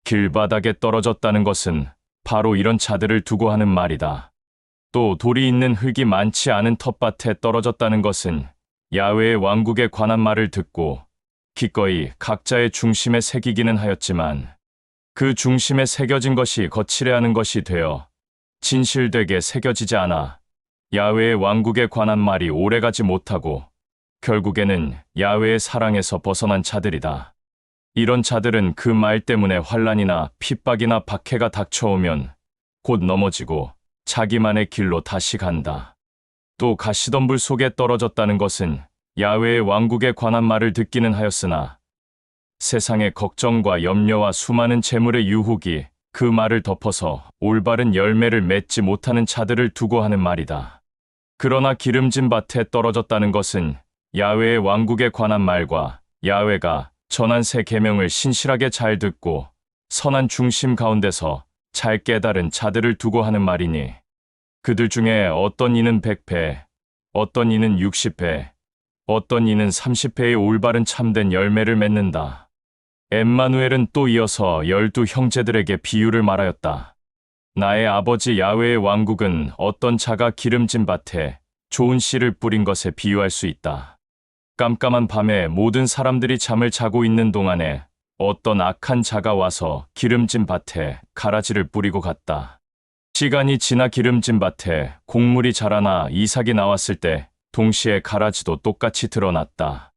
길바닥에 떨어졌다는 것은 바로 이런 자들을 두고 하는 말이다. 또 돌이 있는 흙이 많지 않은 텃밭에 떨어졌다는 것은 야훼의 왕국에 관한 말을 듣고 기꺼이 각자의 중심에 새기기는 하였지만 그 중심에 새겨진 것이 거칠해하는 것이 되어 진실되게 새겨지지 않아 야훼의 왕국에 관한 말이 오래가지 못하고 결국에는 야훼의 사랑에서 벗어난 자들이다. 이런 자들은 그 말 때문에 환난이나 핍박이나 박해가 닥쳐오면 곧 넘어지고 자기만의 길로 다시 간다. 또 가시덤불 속에 떨어졌다는 것은 야훼의 왕국에 관한 말을 듣기는 하였으나 세상의 걱정과 염려와 수많은 재물의 유혹이 그 말을 덮어서 올바른 열매를 맺지 못하는 자들을 두고 하는 말이다. 그러나 기름진 밭에 떨어졌다는 것은 야훼의 왕국에 관한 말과 야훼가 전한 새 계명을 신실하게 잘 듣고 선한 중심 가운데서 잘 깨달은 자들을 두고 하는 말이니 그들 중에 어떤 이는 100배, 어떤 이는 60배, 어떤 이는 30배의 올바른 참된 열매를 맺는다. 엠마누엘은 또 이어서 12 형제들에게 비유를 말하였다. 나의 아버지 야훼의 왕국은 어떤 자가 기름진 밭에 좋은 씨를 뿌린 것에 비유할 수 있다. 깜깜한 밤에 모든 사람들이 잠을 자고 있는 동안에 어떤 악한 자가 와서 기름진 밭에 가라지를 뿌리고 갔다. 시간이 지나 기름진 밭에 곡물이 자라나 이삭이 나왔을 때 동시에 가라지도 똑같이 드러났다.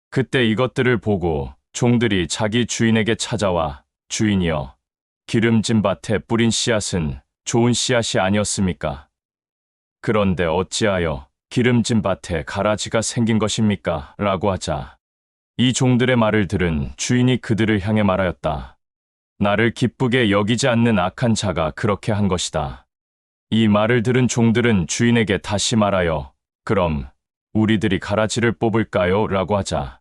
그때 이것들을 보고 종들이 자기 주인에게 찾아와 주인이여, 기름진 밭에 뿌린 씨앗은 좋은 씨앗이 아니었습니까? 그런데 어찌하여 기름진 밭에 가라지가 생긴 것입니까? 라고 하자 이 종들의 말을 들은 주인이 그들을 향해 말하였다. 나를 기쁘게 여기지 않는 악한 자가 그렇게 한 것이다. 이 말을 들은 종들은 주인에게 다시 말하여 그럼 우리들이 가라지를 뽑을까요? 라고 하자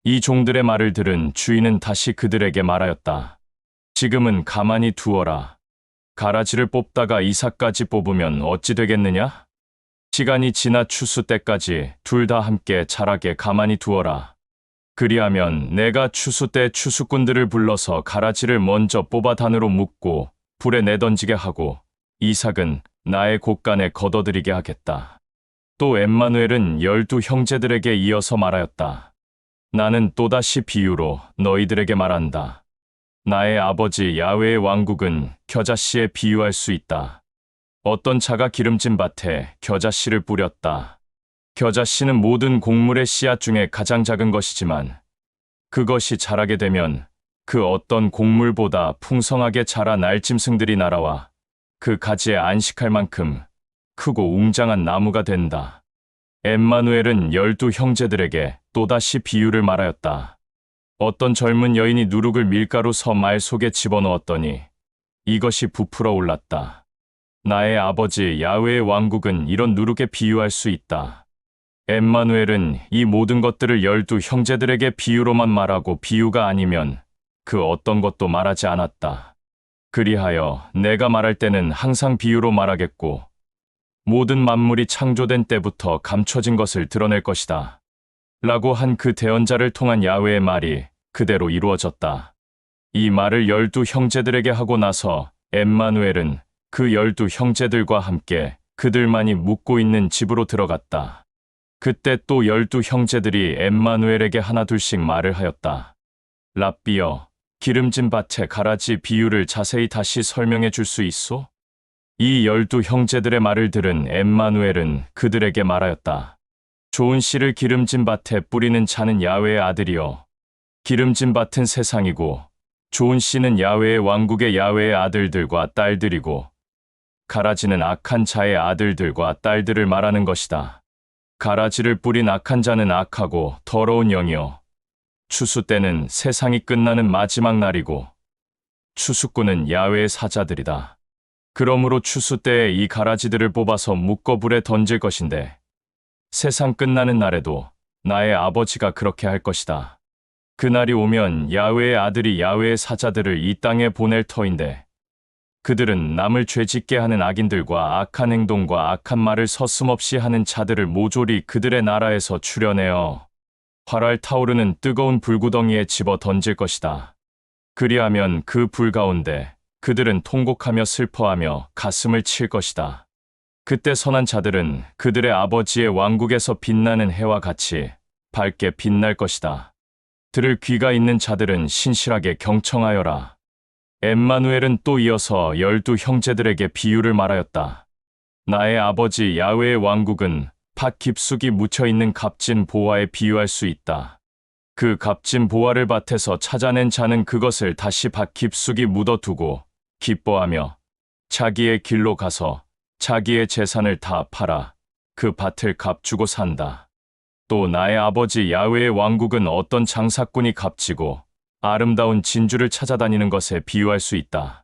이 종들의 말을 들은 주인은 다시 그들에게 말하였다. 지금은 가만히 두어라. 가라지를 뽑다가 이삭까지 뽑으면 어찌 되겠느냐? 시간이 지나 추수 때까지 둘 다 함께 자라게 가만히 두어라. 그리하면 내가 추수 때 추수꾼들을 불러서 가라지를 먼저 뽑아 단으로 묶고 불에 내던지게 하고 이삭은 나의 곳간에 걷어들이게 하겠다. 또 엠마누엘은 12 형제들에게 이어서 말하였다. 나는 또다시 비유로 너희들에게 말한다. 나의 아버지 야훼의 왕국은 겨자씨에 비유할 수 있다. 어떤 자가 기름진 밭에 겨자씨를 뿌렸다. 겨자씨는 모든 곡물의 씨앗 중에 가장 작은 것이지만 그것이 자라게 되면 그 어떤 곡물보다 풍성하게 자라 날짐승들이 날아와 그 가지에 안식할 만큼 크고 웅장한 나무가 된다. 엠마누엘은 12 형제들에게 또다시 비유를 말하였다. 어떤 젊은 여인이 누룩을 밀가루 서 말 속에 집어넣었더니 이것이 부풀어 올랐다. 나의 아버지 야훼의 왕국은 이런 누룩에 비유할 수 있다. 엠마누엘은 이 모든 것들을 12 형제들에게 비유로만 말하고 비유가 아니면 그 어떤 것도 말하지 않았다. 그리하여 내가 말할 때는 항상 비유로 말하겠고 모든 만물이 창조된 때부터 감춰진 것을 드러낼 것이다. 라고 한 그 대언자를 통한 야훼의 말이 그대로 이루어졌다. 이 말을 12 형제들에게 하고 나서 엠마누엘은 그 12 형제들과 함께 그들만이 묵고 있는 집으로 들어갔다. 그때 또 12 형제들이 엠마누엘에게 하나둘씩 말을 하였다. 랍비여, 기름진 밭에 가라지 비유를 자세히 다시 설명해 줄 수 있소? 이 12 형제들의 말을 들은 엠마누엘은 그들에게 말하였다. 좋은 씨를 기름진 밭에 뿌리는 자는 야훼의 아들이요. 기름진 밭은 세상이고 좋은 씨는 야훼의 왕국의 야훼의 아들들과 딸들이고 가라지는 악한 자의 아들들과 딸들을 말하는 것이다. 가라지를 뿌린 악한 자는 악하고 더러운 영이요. 추수 때는 세상이 끝나는 마지막 날이고 추수꾼은 야훼의 사자들이다. 그러므로 추수 때에 이 가라지들을 뽑아서 묶어 불에 던질 것인데 세상 끝나는 날에도 나의 아버지가 그렇게 할 것이다. 그날이 오면 야훼의 아들이 야훼의 사자들을 이 땅에 보낼 터인데 그들은 남을 죄짓게 하는 악인들과 악한 행동과 악한 말을 서슴없이 하는 자들을 모조리 그들의 나라에서 추려내어 활활 타오르는 뜨거운 불구덩이에 집어 던질 것이다. 그리하면 그 불 가운데 그들은 통곡하며 슬퍼하며 가슴을 칠 것이다. 그때 선한 자들은 그들의 아버지의 왕국에서 빛나는 해와 같이 밝게 빛날 것이다. 들을 귀가 있는 자들은 신실하게 경청하여라. 엠마누엘은 또 이어서 12 형제들에게 비유를 말하였다. 나의 아버지 야훼의 왕국은 밭 깊숙이 묻혀있는 값진 보화에 비유할 수 있다. 그 값진 보화를 밭에서 찾아낸 자는 그것을 다시 밭 깊숙이 묻어두고 기뻐하며 자기의 길로 가서 자기의 재산을 다 팔아 그 밭을 값주고 산다. 또 나의 아버지 야훼의 왕국은 어떤 장사꾼이 값지고 아름다운 진주를 찾아다니는 것에 비유할 수 있다.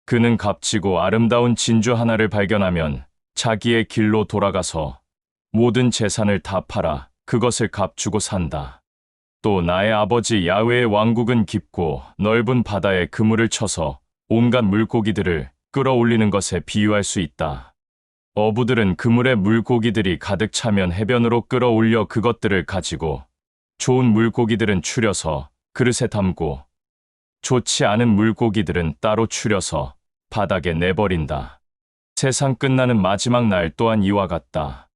그는 값지고 아름다운 진주 하나를 발견하면 자기의 길로 돌아가서 모든 재산을 다 팔아 그것을 값주고 산다. 또 나의 아버지 야훼의 왕국은 깊고 넓은 바다에 그물을 쳐서 온갖 물고기들을 끌어올리는 것에 비유할 수 있다. 어부들은 그물에 물고기들이 가득 차면 해변으로 끌어올려 그것들을 가지고 좋은 물고기들은 추려서 그릇에 담고 좋지 않은 물고기들은 따로 추려서 바닥에 내버린다. 세상 끝나는 마지막 날 또한 이와 같다.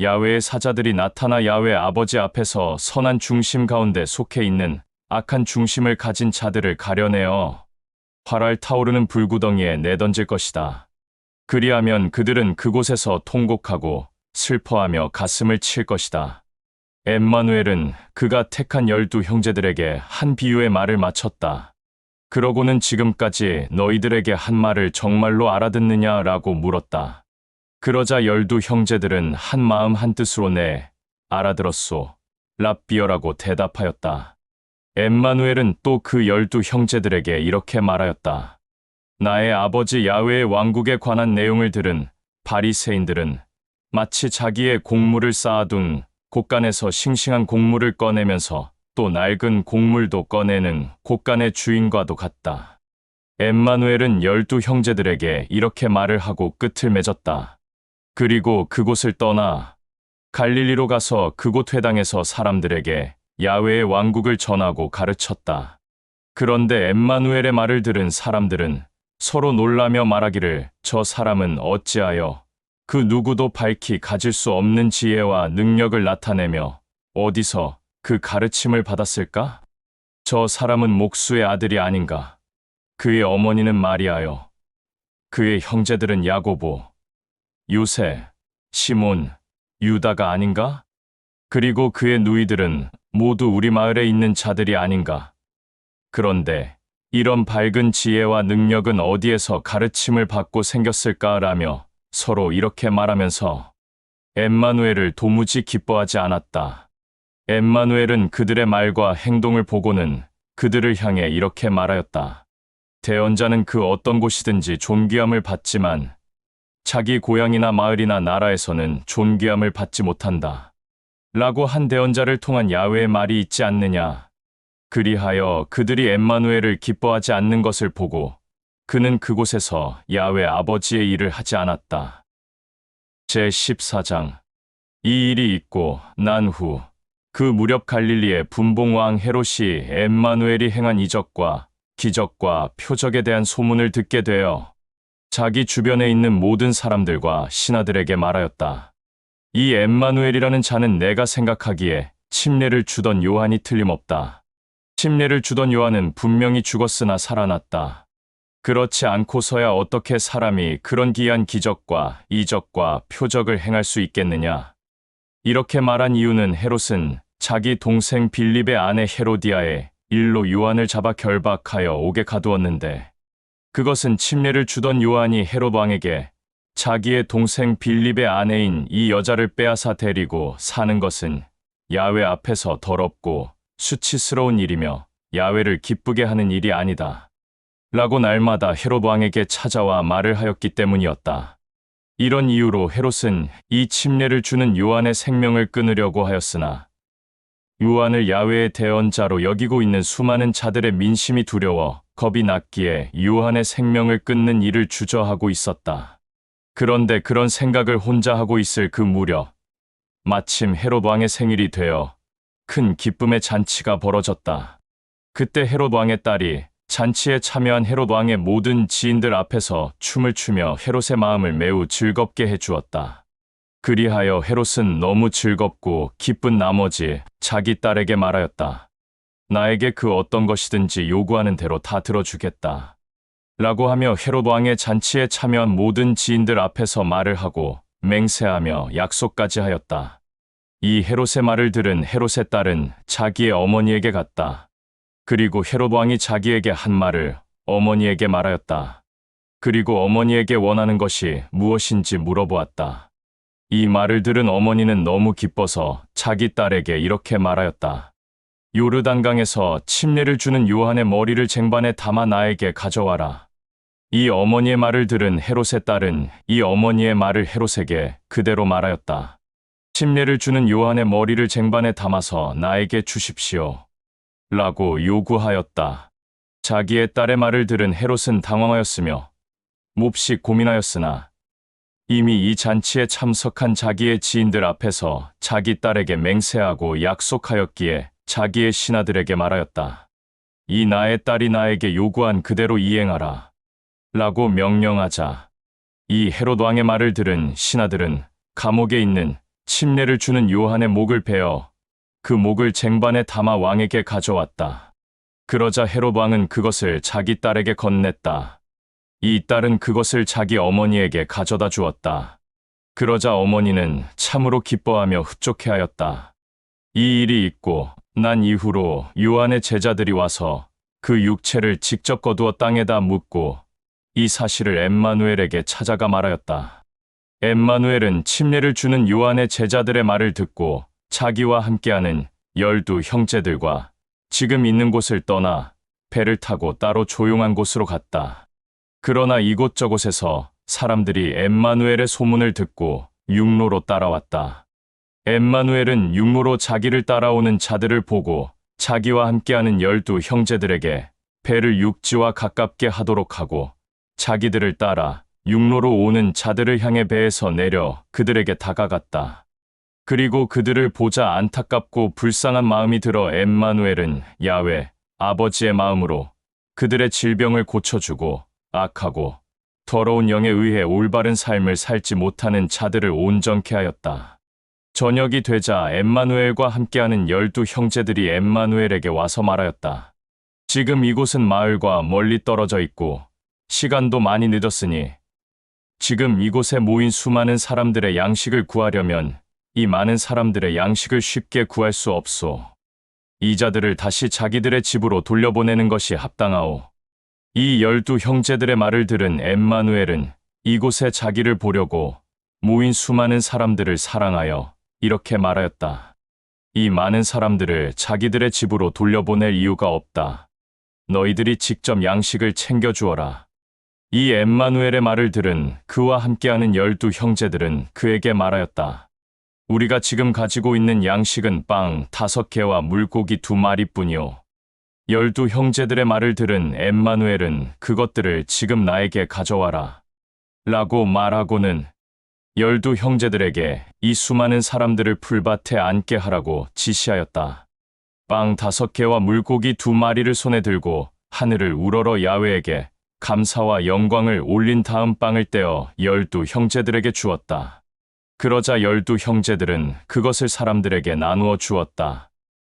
야훼의 사자들이 나타나 야훼 아버지 앞에서 선한 중심 가운데 속해 있는 악한 중심을 가진 자들을 가려내어 활활 타오르는 불구덩이에 내던질 것이다. 그리하면 그들은 그곳에서 통곡하고 슬퍼하며 가슴을 칠 것이다. 엠마누엘은 그가 택한 12 형제들에게 한 비유의 말을 마쳤다. 그러고는 지금까지 너희들에게 한 말을 정말로 알아듣느냐라고 물었다. 그러자 12 형제들은 한 마음 한 뜻으로 네, 알아들었소. 랍비어라고 대답하였다. 엠마누엘은 또 그 12 형제들에게 이렇게 말하였다. 나의 아버지 야훼의 왕국에 관한 내용을 들은 바리새인들은 마치 자기의 곡물을 쌓아둔 곡간에서 싱싱한 곡물을 꺼내면서 또 낡은 곡물도 꺼내는 곡간의 주인과도 같다. 엠마누엘은 12 형제들에게 이렇게 말을 하고 끝을 맺었다. 그리고 그곳을 떠나 갈릴리로 가서 그곳 회당에서 사람들에게 야훼의 왕국을 전하고 가르쳤다. 그런데 엠마누엘의 말을 들은 사람들은 서로 놀라며 말하기를 저 사람은 어찌하여 그 누구도 밝히 가질 수 없는 지혜와 능력을 나타내며 어디서 그 가르침을 받았을까? 저 사람은 목수의 아들이 아닌가? 그의 어머니는 마리아요. 그의 형제들은 야고보, 요세, 시몬, 유다가 아닌가? 그리고 그의 누이들은 모두 우리 마을에 있는 자들이 아닌가? 그런데 이런 밝은 지혜와 능력은 어디에서 가르침을 받고 생겼을까라며 서로 이렇게 말하면서 엠마누엘을 도무지 기뻐하지 않았다. 엠마누엘은 그들의 말과 행동을 보고는 그들을 향해 이렇게 말하였다. 대언자는 그 어떤 곳이든지 존귀함을 받지만 자기 고향이나 마을이나 나라에서는 존귀함을 받지 못한다. 라고 한 대언자를 통한 야훼의 말이 있지 않느냐. 그리하여 그들이 엠마누엘을 기뻐하지 않는 것을 보고 그는 그곳에서 야훼 아버지의 일을 하지 않았다. 제14장. 이 일이 있고 난 후 그 무렵 갈릴리의 분봉왕 헤롯이 엠마누엘이 행한 이적과 기적과 표적에 대한 소문을 듣게 되어 자기 주변에 있는 모든 사람들과 신하들에게 말하였다. 이 엠마누엘이라는 자는 내가 생각하기에 침례를 주던 요한이 틀림없다. 침례를 주던 요한은 분명히 죽었으나 살아났다. 그렇지 않고서야 어떻게 사람이 그런 기이한 기적과 이적과 표적을 행할 수 있겠느냐. 이렇게 말한 이유는 헤롯은 자기 동생 빌립의 아내 헤로디아의 일로 요한을 잡아 결박하여 옥에 가두었는데 그것은 침례를 주던 요한이 헤롯 왕에게 자기의 동생 빌립의 아내인 이 여자를 빼앗아 데리고 사는 것은 야훼 앞에서 더럽고 수치스러운 일이며 야훼를 기쁘게 하는 일이 아니다. 라고 날마다 헤롯 왕에게 찾아와 말을 하였기 때문이었다. 이런 이유로 헤롯은 이 침례를 주는 요한의 생명을 끊으려고 하였으나 요한을 야훼의 대언자로 여기고 있는 수많은 자들의 민심이 두려워 겁이 났기에 요한의 생명을 끊는 일을 주저하고 있었다. 그런데 그런 생각을 혼자 하고 있을 그 무렵 마침 헤롯 왕의 생일이 되어 큰 기쁨의 잔치가 벌어졌다. 그때 헤롯 왕의 딸이 잔치에 참여한 헤롯 왕의 모든 지인들 앞에서 춤을 추며 헤롯의 마음을 매우 즐겁게 해주었다. 그리하여 헤롯은 너무 즐겁고 기쁜 나머지 자기 딸에게 말하였다. 나에게 그 어떤 것이든지 요구하는 대로 다 들어주겠다. 라고 하며 헤롯 왕의 잔치에 참여한 모든 지인들 앞에서 말을 하고 맹세하며 약속까지 하였다. 이 헤롯의 말을 들은 헤롯의 딸은 자기의 어머니에게 갔다. 그리고 헤롯 왕이 자기에게 한 말을 어머니에게 말하였다. 그리고 어머니에게 원하는 것이 무엇인지 물어보았다. 이 말을 들은 어머니는 너무 기뻐서 자기 딸에게 이렇게 말하였다. 요르단강에서 침례를 주는 요한의 머리를 쟁반에 담아 나에게 가져와라. 이 어머니의 말을 들은 헤롯의 딸은 이 어머니의 말을 헤롯에게 그대로 말하였다. 침례를 주는 요한의 머리를 쟁반에 담아서 나에게 주십시오. 라고 요구하였다. 자기의 딸의 말을 들은 헤롯은 당황하였으며 몹시 고민하였으나 이미 이 잔치에 참석한 자기의 지인들 앞에서 자기 딸에게 맹세하고 약속하였기에 자기의 신하들에게 말하였다. 이 나의 딸이 나에게 요구한 그대로 이행하라. 라고 명령하자 이 헤롯 왕의 말을 들은 신하들은 감옥에 있는 침례를 주는 요한의 목을 베어 그 목을 쟁반에 담아 왕에게 가져왔다. 그러자 헤롯 왕은 그것을 자기 딸에게 건넸다. 이 딸은 그것을 자기 어머니에게 가져다 주었다. 그러자 어머니는 참으로 기뻐하며 흡족해하였다. 이 일이 있고 난 이후로 요한의 제자들이 와서 그 육체를 직접 거두어 땅에다 묻고 이 사실을 엠마누엘에게 찾아가 말하였다. 엠마누엘은 침례를 주는 요한의 제자들의 말을 듣고 자기와 함께하는 12 형제들과 지금 있는 곳을 떠나 배를 타고 따로 조용한 곳으로 갔다. 그러나 이곳저곳에서 사람들이 엠마누엘의 소문을 듣고 육로로 따라왔다. 엠마누엘은 육로로 자기를 따라오는 자들을 보고 자기와 함께하는 12 형제들에게 배를 육지와 가깝게 하도록 하고 자기들을 따라 육로로 오는 자들을 향해 배에서 내려 그들에게 다가갔다. 그리고 그들을 보자 안타깝고 불쌍한 마음이 들어 엠마누엘은 야훼 아버지의 마음으로 그들의 질병을 고쳐주고 악하고 더러운 영에 의해 올바른 삶을 살지 못하는 자들을 온전케 하였다. 저녁이 되자 엠마누엘과 함께하는 12 형제들이 엠마누엘에게 와서 말하였다. 지금 이곳은 마을과 멀리 떨어져 있고 시간도 많이 늦었으니 지금 이곳에 모인 수많은 사람들의 양식을 구하려면 이 많은 사람들의 양식을 쉽게 구할 수 없소. 이 자들을 다시 자기들의 집으로 돌려보내는 것이 합당하오. 이 12 형제들의 말을 들은 엠마누엘은 이곳에 자기를 보려고 모인 수많은 사람들을 사랑하여 이렇게 말하였다. 이 많은 사람들을 자기들의 집으로 돌려보낼 이유가 없다. 너희들이 직접 양식을 챙겨주어라. 이 엠마누엘의 말을 들은 그와 함께하는 12 형제들은 그에게 말하였다. 우리가 지금 가지고 있는 양식은 빵 5개와 물고기 2마리뿐이오. 12 형제들의 말을 들은 엠마누엘은 그것들을 지금 나에게 가져와라. 라고 말하고는 12 형제들에게 이 수많은 사람들을 풀밭에 앉게 하라고 지시하였다. 빵 5개와 물고기 2마리를 손에 들고 하늘을 우러러 야훼에게 감사와 영광을 올린 다음 빵을 떼어 12 형제들에게 주었다. 그러자 12 형제들은 그것을 사람들에게 나누어 주었다.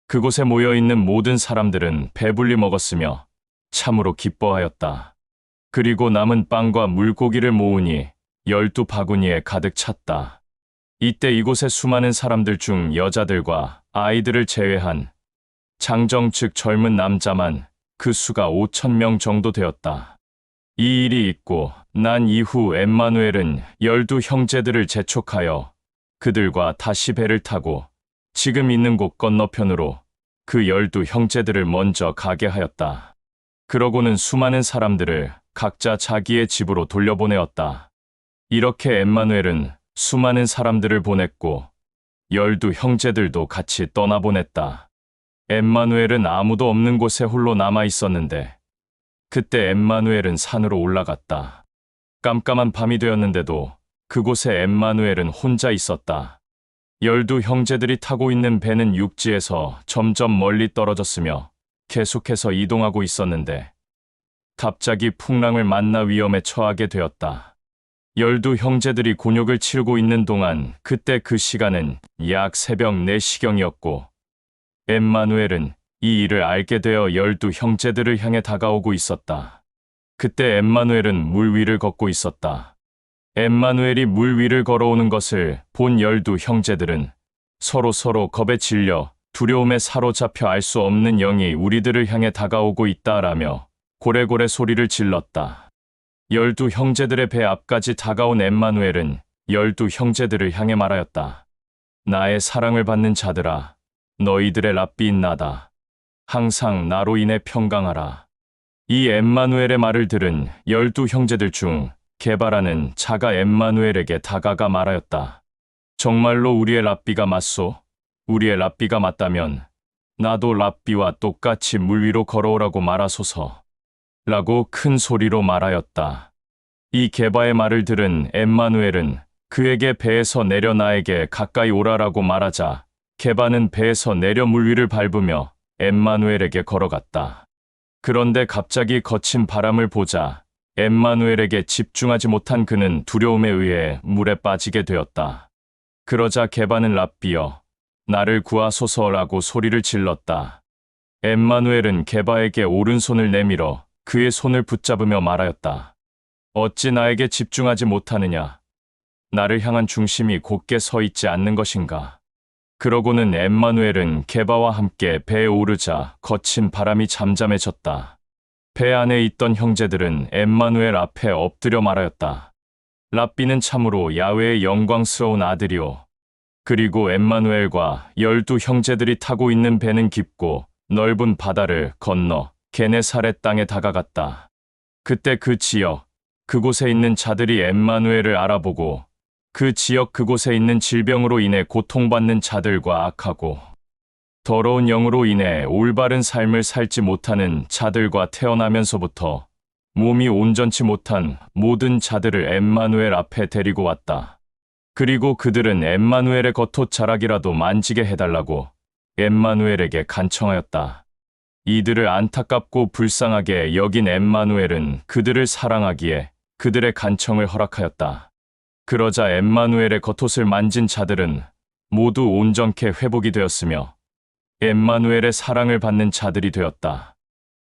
그곳에 모여있는 모든 사람들은 배불리 먹었으며 참으로 기뻐하였다. 그리고 남은 빵과 물고기를 모으니 12 바구니에 가득 찼다. 이때 이곳에 수많은 사람들 중 여자들과 아이들을 제외한 장정 즉 젊은 남자만 그 수가 5,000명 정도 되었다. 이 일이 있고 난 이후 엠마누엘은 12 형제들을 재촉하여 그들과 다시 배를 타고 지금 있는 곳 건너편으로 그 12 형제들을 먼저 가게 하였다. 그러고는 수많은 사람들을 각자 자기의 집으로 돌려보내었다. 이렇게 엠마누엘은 수많은 사람들을 보냈고 12 형제들도 같이 떠나보냈다. 엠마누엘은 아무도 없는 곳에 홀로 남아 있었는데 그때 엠마누엘은 산으로 올라갔다. 깜깜한 밤이 되었는데도 그곳에 엠마누엘은 혼자 있었다. 12 형제들이 타고 있는 배는 육지에서 점점 멀리 떨어졌으며 계속해서 이동하고 있었는데 갑자기 풍랑을 만나 위험에 처하게 되었다. 12 형제들이 곤욕을 치르고 있는 동안 그때 그 시간은 약 새벽 4시경이었고 엠마누엘은 이 일을 알게 되어 12 형제들을 향해 다가오고 있었다. 그때 엠마누엘은 물 위를 걷고 있었다. 엠마누엘이 물 위를 걸어오는 것을 본 12 형제들은 서로 겁에 질려 두려움에 사로잡혀 알 수 없는 영이 우리들을 향해 다가오고 있다라며 고래고래 소리를 질렀다. 12 형제들의 배 앞까지 다가온 엠마누엘은 12 형제들을 향해 말하였다. 나의 사랑을 받는 자들아, 너희들의 랍비인 나다. 항상 나로 인해 평강하라. 이 엠마누엘의 말을 들은 12 형제들 중 게바라는 자가 엠마누엘에게 다가가 말하였다. 정말로 우리의 랍비가 맞소? 우리의 랍비가 맞다면 나도 랍비와 똑같이 물 위로 걸어오라고 말하소서. 라고 큰 소리로 말하였다. 이 게바의 말을 들은 엠마누엘은 그에게 배에서 내려 나에게 가까이 오라라고 말하자 게바는 배에서 내려 물 위를 밟으며 엠마누엘에게 걸어갔다. 그런데 갑자기 거친 바람을 보자 엠마누엘에게 집중하지 못한 그는 두려움에 의해 물에 빠지게 되었다. 그러자 게바는 랍비여, 나를 구하소서라고 소리를 질렀다. 엠마누엘은 게바에게 오른손을 내밀어 그의 손을 붙잡으며 말하였다. 어찌 나에게 집중하지 못하느냐? 나를 향한 중심이 곧게 서 있지 않는 것인가? 그러고는 엠마누엘은 게바와 함께 배에 오르자 거친 바람이 잠잠해졌다. 배 안에 있던 형제들은 엠마누엘 앞에 엎드려 말하였다. 랍비는 참으로 야훼의 영광스러운 아들이오. 그리고 엠마누엘과 12 형제들이 타고 있는 배는 깊고 넓은 바다를 건너 게네사렛 땅에 다가갔다. 그때 그 지역, 그곳에 있는 자들이 엠마누엘을 알아보고 그 지역 그곳에 있는 질병으로 인해 고통받는 자들과 악하고 더러운 영으로 인해 올바른 삶을 살지 못하는 자들과 태어나면서부터 몸이 온전치 못한 모든 자들을 엠마누엘 앞에 데리고 왔다. 그리고 그들은 엠마누엘의 겉옷자락이라도 만지게 해달라고 엠마누엘에게 간청하였다. 이들을 안타깝고 불쌍하게 여긴 엠마누엘은 그들을 사랑하기에 그들의 간청을 허락하였다. 그러자 엠마누엘의 겉옷을 만진 자들은 모두 온전케 회복이 되었으며 엠마누엘의 사랑을 받는 자들이 되었다.